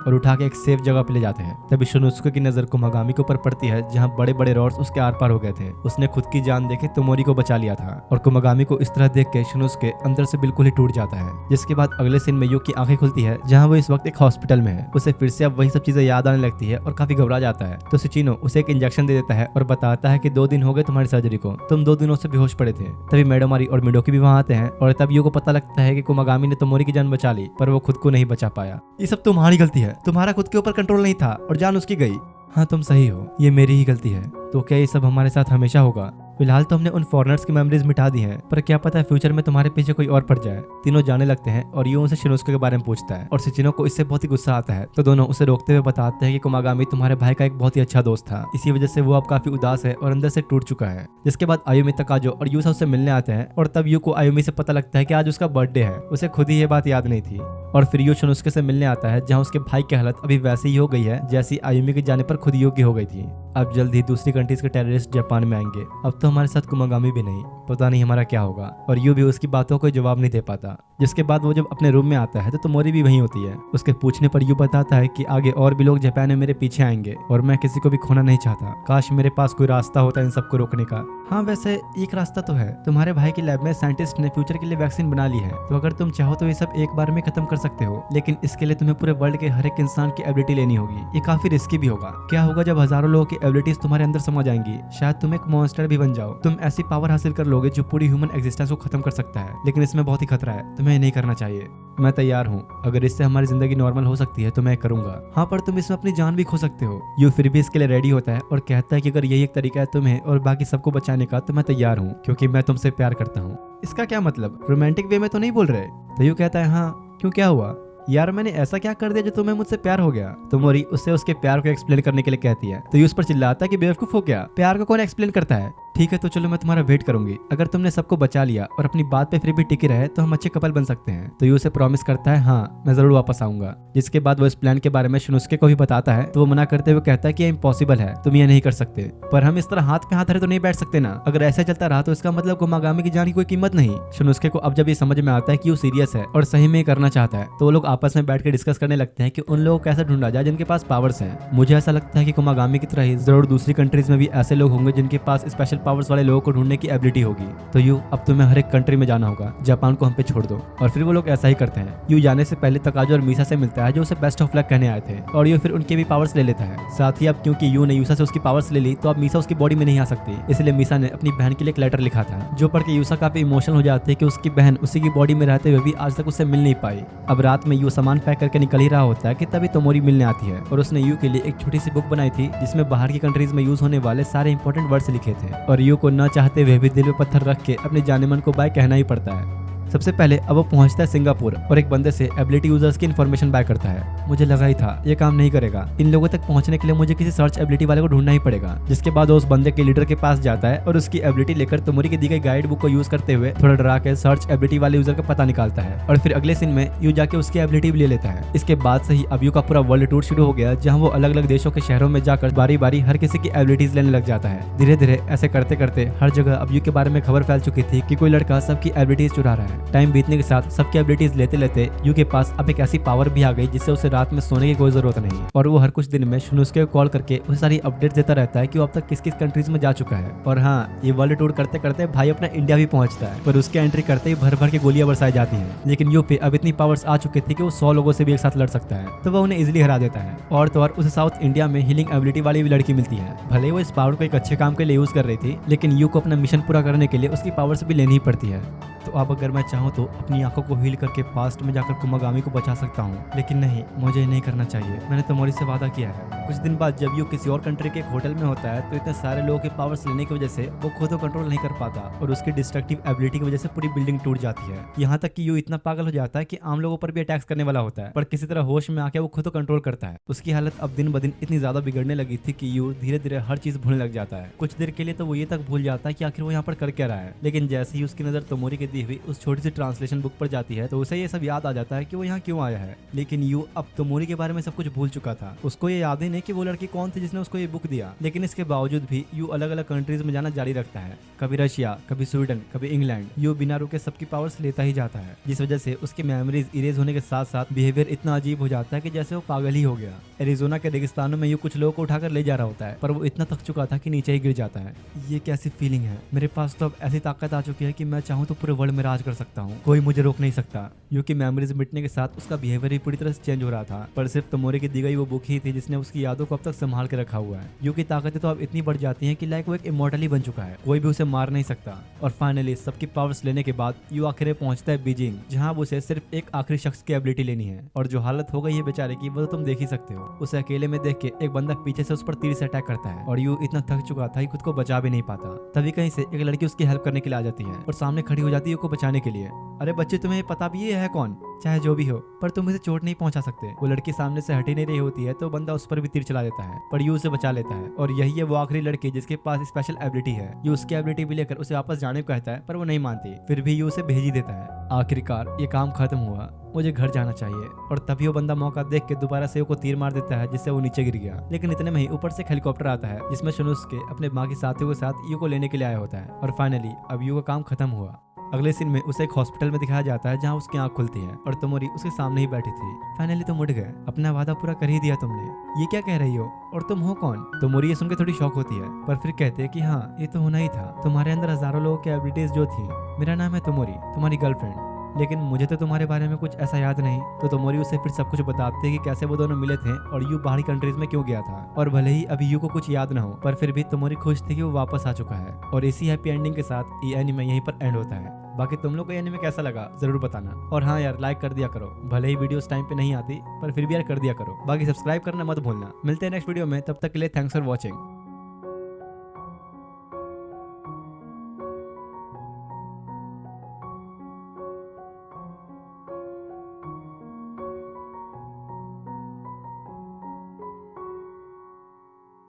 और उठा के एक सेफ जगह पे ले जाते हैं। तभी शिनोसुके की नजर कुमागामी के ऊपर पड़ती है जहाँ बड़े बड़े रॉड्स उसके आर पार हो गए थे। उसने खुद की जान देके तोमोरी को बचा लिया था और कुमागामी को इस तरह देख के शिनोसुके अंदर से बिल्कुल ही टूट जाता है। जिसके बाद अगले सीन में यू की आंखें खुलती है जहाँ वो इस वक्त एक हॉस्पिटल में है। उसे फिर से अब वही सब चीजें याद आने लगती है और काफी घबरा जाता है। तो सुचिनो उसे एक इंजेक्शन दे देता है और बताता है कि 2 दिन हो गए तुम्हारी सर्जरी को, तुम 2 दिनों से बेहोश पड़े थे। तभी मेडोमारी और मिडोकी भी वहाँ आते हैं और तब यू को पता लगता है कि कुमागामी ने तोमोरी की जान बचा ली पर वो खुद को नहीं बचा पाया। ये सब तुम्हारी गलती है, तुम्हारा खुद के ऊपर कंट्रोल नहीं था और जान उसकी गई। हाँ तुम सही हो, ये मेरी ही गलती है। तो क्या ये सब हमारे साथ हमेशा होगा? फिलहाल तो हमने उन फॉरेनर्स की मेमोरीज मिटा दी हैं, पर क्या पता है फ्यूचर में तुम्हारे पीछे कोई और पड़ जाए। तीनों जाने लगते हैं और यू उनसे शिनोसुके के बारे में पूछता है और शिचिनो को इससे बहुत ही गुस्सा आता है, तो दोनों उसे रोकते हुए बताते हैं कि कुमागामी तुम्हारे भाई का एक बहुत ही अच्छा दोस्त था, इसी वजह से वो अब काफी उदास है और अंदर से टूट चुका है। जिसके बाद आयुमी, तकाजो और यूसा उससे मिलने आते हैं और तब यू को आयुमी से पता लगता है कि आज उसका बर्थडे है। उसे खुद ही ये बात याद नहीं थी और फिर यू शिनोसुके से मिलने आता है, जहाँ उसके भाई की हालत अभी वैसी ही हो गई है जैसी आयुमी के जाने पर खुद यू की हो गई थी। अब जल्द ही दूसरी कंट्रीज के टेररिस्ट जापान में आएंगे। अब तो हमारे साथ कुमागामी भी नहीं, पता नहीं हमारा क्या होगा। और यू भी उसकी बातों को जवाब नहीं दे पाता। जिसके बाद वो जब अपने रूम में आता है तो तोमोरी भी वहीं होती है। उसके पूछने पर यू बताता है कि आगे और भी लोग जापान में मेरे पीछे आएंगे और मैं किसी को भी खोना नहीं चाहता। काश मेरे पास कोई रास्ता होता इन सबको रोकने का। हाँ, वैसे एक रास्ता तो है। तुम्हारे भाई की लैब में साइंटिस्ट ने फ्यूचर के लिए वैक्सीन बना ली है, तो अगर तुम चाहो तो ये सब एक बार में खत्म कर सकते हो, लेकिन इसके लिए तुम्हें पूरे वर्ल्ड के हर एक इंसान की एबिलिटी लेनी होगी। ये काफी रिस्की भी होगा। क्या होगा जब हजारों लोगों की एबिलिटीज तुम्हारे अंदर समा जाएंगी? शायद तुम एक मॉन्स्टर भी बन जाओ। तुम ऐसी पावर हासिल कर लोगे जो पूरी ह्यूमन एग्जिस्टेंस को खत्म कर सकता है, लेकिन इसमें बहुत ही खतरा है। तुम्हें नहीं करना चाहिए। मैं तैयार हूँ, अगर इससे हमारी जिंदगी नॉर्मल हो सकती है तो मैं करूंगा। हाँ, पर तुम इसमें अपनी जान भी खो सकते हो। यू फिर भी इसके लिए रेडी होता है और कहता है कि अगर यही एक तरीका है तुम्हें और बाकी सबको बचाने का तो मैं तैयार हूँ, क्योंकि मैं तुमसे प्यार करता हूँ। इसका क्या मतलब? रोमांटिक वे में तो नहीं बोल रहे? तो यू कहता है हाँ, क्यों, क्या हुआ यार, मैंने ऐसा क्या कर दिया जो तुम्हें मुझसे प्यार हो गया? तो मोरी उससे उसके प्यार को एक्सप्लेन करने के लिए कहती है, तो ये उस पर चिल्लाता है कि बेवकूफ हो क्या, प्यार को कौन एक्सप्लेन करता है? ठीक है, तो चलो मैं तुम्हारा वेट करूंगी। अगर तुमने सबको बचा लिया और अपनी बात पे फिर भी टिके रहे तो हम अच्छे कपल बन सकते हैं। तो ये उसे प्रॉमिस करता है, हाँ मैं जरूर वापस आऊंगा। जिसके बाद वो इस प्लान के बारे में शिनोसुके को भी बताता है, तो वो मना करते हुए कहता है कि ये इम्पॉसिबल है, तुम ये नहीं कर सकते। पर हम इस तरह हाथ पे हाथ धरे तो नहीं बैठ सकते ना। अगर ऐसा चलता रहा तो इसका मतलब कुमागामी की जान की कोई कीमत नहीं। शिनोसुके को अब जब ये समझ में आता है कि वो सीरियस है और सही में करना चाहता है, तो वो लोग आपस में बैठ के डिस्कस करने लगते हैं कि उन लोगों को कैसे ढूंढा जाए जिनके पास पावर्स हैं। मुझे ऐसा लगता है कि कुमागामी की तरह ही जरूर दूसरी कंट्रीज में भी ऐसे लोग होंगे जिनके पास स्पेशल पावर्स वाले लोगों को ढूंढने की एबिलिटी होगी। तो यू, अब तुम्हें हर एक कंट्री में जाना होगा, जापान को हम पे छोड़ दो। और फिर वो लोग ऐसा ही करते हैं। यू जाने से पहले तकाजो और मीसा से मिलता है, जो उसे बेस्ट ऑफ लक कहने आए थे, और यू फिर उनके भी पावर्स ले लेता है। साथ ही अब क्योंकि यू ने यूसा से उसकी पावर्स ले ली, तो अब मीसा उसकी बॉडी में नहीं आ सकती। इसलिए मीसा ने अपनी बहन के लिए एक लेटर लिखा था, जो पढ़ के यूसा काफी इमोशनल हो जाती है कि उसकी बहन उसी की बॉडी में रहते हुए भी आज तक उससे मिल नहीं पाई। अब रात में यू सामान पैक करके निकल ही रहा होता है कि तभी तोमोरी मिलने आती है, और उसने यू के लिए एक छोटी सी बुक बनाई थी जिसमें बाहर की कंट्रीज में यूज होने वाले सारे इंपॉर्टेंट वर्ड्स लिखे थे। और यू को न चाहते हुए भी दिल में पत्थर रख के अपने जाने मन को बाय कहना ही पड़ता है। सबसे पहले अब वो पहुंचता है सिंगापुर और एक बंदे से एबिलिटी यूजर्स की इन्फॉर्मेशन बाय करता है। मुझे लगा ही था ये काम नहीं करेगा। इन लोगों तक पहुंचने के लिए मुझे किसी सर्च एबिलिटी वाले को ढूंढना ही पड़ेगा। जिसके बाद वो उस बंदे के लीडर के पास जाता है और उसकी एबिलिटी लेकर तोमोरी की दी गई गाइड बुक को यूज करते हुए थोड़ा डरा के सर्च एबिलिटी वाले यूजर का पता निकालता है। और फिर अगले सीन में यू जाके उसकी एबिलिटी भी ले लेता है। इसके बाद से ही अब यू का पूरा वर्ल्ड टूर शुरू हो गया, जहाँ वो अलग अलग देशों के शहरों में जाकर बारी बारी हर किसी की एबिलिटीज लेने लग जाता है। धीरे धीरे ऐसे करते करते हर जगह अब यू के बारे में खबर फैल चुकी थी कि कोई लड़का सबकी एबिलिटीज चुरा रहा है। टाइम बीतने के साथ सबकी एबिलिटीज लेते लेते यू के पास अब एक ऐसी पावर भी आ गई जिससे उसे रात में सोने की कोई जरूरत नहीं, और वो हर कुछ दिन में शिनोसुके को कॉल करके उसे सारी अपडेट देता रहता है कि वो अब तक किस किस कंट्रीज में जा चुका है। और हाँ, ये वर्ल्ड टूर करते करते भाई अपना इंडिया भी पहुंचता है, पर उसके एंट्री करते ही भर भर के गोलियां बरसाई जाती हैं। लेकिन यू पे अब इतनी पावर्स आ चुकी थी कि वो 100 लोगों से भी एक साथ लड़ सकता है, तो वह उन्हें इजिली हरा देता है। और तो और उसे साउथ इंडिया में हीलिंग एबिलिटी वाली भी लड़की मिलती है। भले वो इस पावर को एक अच्छे काम के लिए यूज कर रही थी, लेकिन यू को अपना मिशन पूरा करने के लिए उसकी पावर्स भी लेनी ही पड़ती है। तो अब अगर मैं चाहूँ तो अपनी आंखों को हील करके पास्ट में जाकर कुमागामी को बचा सकता हूँ, लेकिन नहीं, मुझे नहीं करना चाहिए। मैंने तोमोरी से वादा किया है। कुछ दिन बाद जब यू किसी और कंट्री के एक होटल में होता है, तो इतने सारे लोगों के पावर्स लेने की वजह से वो खुद को कंट्रोल नहीं कर पाता, और उसकी डिस्ट्रक्टिव एबिलिटी की वजह से पूरी बिल्डिंग टूट जाती है। यहाँ तक कि यू इतना पागल हो जाता है कि आम लोगों पर भी अटैक्स करने वाला होता है, पर किसी तरह होश में आके वो खुद को कंट्रोल करता है। उसकी हालत अब दिन ब दिन इतनी ज्यादा बिगड़ने लगी थी कि यू धीरे धीरे हर चीज भूलने लग जाता है। कुछ देर के लिए तो वो ये तक भूल जाता है कि आखिर वो यहाँ पर कर क्या रहा है। लेकिन जैसे ही उसकी नजर तोमोरी की दी हुई उस छोटी सी ट्रांसलेशन बुक पर जाती है, तो उसे ये सब याद आ जाता है कि वो यहाँ क्यों आया है। लेकिन यू अब तोमोरी के बारे में सब कुछ भूल चुका था। उसको ये याद ही नहीं कि वो लड़की कौन थी जिसने उसको ये बुक दिया। लेकिन इसके बावजूद भी यू अलग अलग कंट्रीज में जाना जारी रखता है, कभी रशिया, कभी स्वीडन, कभी इंग्लैंड। यू बिना रुके सबकी पावर्स लेता ही जाता है, जिस वजह से उसकी मेमोरीज इरेज होने के साथ साथ बिहेवियर इतना अजीब हो जाता है कि जैसे वो पागल ही हो गया। एरिजोना के रेगिस्तानों में यू कुछ लोगों को उठाकर ले जा रहा होता है, पर वो इतना थक चुका था कि नीचे ही गिर जाता है। ये कैसी फीलिंग है? मेरे पास तो अब ऐसी ताकत आ चुकी है कि मैं चाहूँ तो पूरे वर्ल्ड में राज कर सकता हूँ। सकता हूँ, कोई मुझे रोक नहीं सकता। यू की मेमोरीज मिटने के साथ उसका बिहेवियर भी पूरी तरह से चेंज हो रहा था, पर सिर्फ तोमोरी की दी गई वो बुक ही थी जिसने उसकी यादों को अब तक संभाल के रखा हुआ है। यू की ताकतें तो अब इतनी बढ़ जाती हैं कि लाइक वो एक इमॉर्टल ही बन चुका है, कोई भी उसे मार नहीं सकता। और फाइनली सबकी पावर्स लेने के बाद यू आखिर में पहुंचता है बीजिंग, जहां उसे सिर्फ एक आखिरी शख्स की एबिलिटी लेनी है। और जो हालत हो गई है बेचारे की वो तो तुम देख ही सकते हो। उसे अकेले में देख के एक बंदा पीछे से उस पर तीर से अटैक करता है और यू इतना थक चुका था कि खुद को बचा भी नहीं पाता। तभी कहीं से एक लड़की उसकी हेल्प करने के लिए आ जाती है और सामने खड़ी हो जाती है यू को बचाने के लिए। अरे बच्चे, तुम्हें पता भी ये है कौन, चाहे जो भी हो, पर तुम इसे चोट नहीं पहुंचा सकते। वो लड़की सामने से हट ही नहीं रही होती है तो बंदा उस पर भी तीर चला देता है, पर यू उसे बचा लेता है। और यही है वो आखिरी लड़की जिसके पास स्पेशल एबिलिटी है। यू उसकी एबिलिटी भी लेकर उसे वापस जाने को कहता है, पर वो नहीं मानती, फिर भी यू उसे भेज ही देता है। आखिरकार ये काम खत्म हुआ, मुझे घर जाना चाहिए। और तभी वो बंदा मौका देख के दोबारा से यू को तीर मार देता है, जिससे वो नीचे गिर गया। लेकिन इतने में ही ऊपर से एक हेलीकॉप्टर आता है जिसमें शुनुस्के अपने बाकी साथियों के साथ यू को लेने के लिए आया होता है। और फाइनली अब यू का काम खत्म हुआ। अगले सीन में उसे एक हॉस्पिटल में दिखाया जाता है जहाँ उसकी आंख खुलती है और तोमोरी उसके सामने ही बैठी थी। फाइनली तुम उठ गए, अपना वादा पूरा कर ही दिया तुमने। ये क्या कह रही हो, और तुम हो कौन? तोमोरी ये सुनकर थोड़ी शॉक होती है, पर फिर कहते हैं कि हाँ, ये तो होना ही था। तुम्हारे अंदर हजारों लोगों की एबिलिटीज जो थी। मेरा नाम है तोमोरी, तुम्हारी गर्लफ्रेंड, लेकिन मुझे तो तुम्हारे बारे में कुछ ऐसा याद नहीं। तो तोमोरी उसे फिर सब कुछ बताते हैं कि कैसे वो दोनों मिले थे और यू बाहरी कंट्रीज में क्यों गया था। और भले ही अभी यू को कुछ याद ना हो, पर फिर भी तोमोरी खुश थी कि वो वापस आ चुका है। और इसी हैप्पी एंडिंग के साथ ये एनीमे यहीं पर एंड होता है। बाकी तुम लोग को ये एनीमे कैसा लगा जरूर बताना। और हाँ यार, लाइक कर दिया करो, भले ही वीडियोस टाइम पे नहीं आती, पर फिर भी यार कर दिया करो। बाकी सब्सक्राइब करना मत भूलना। मिलते हैं नेक्स्ट वीडियो में, तब तक के लिए थैंक्स फॉर वॉचिंग।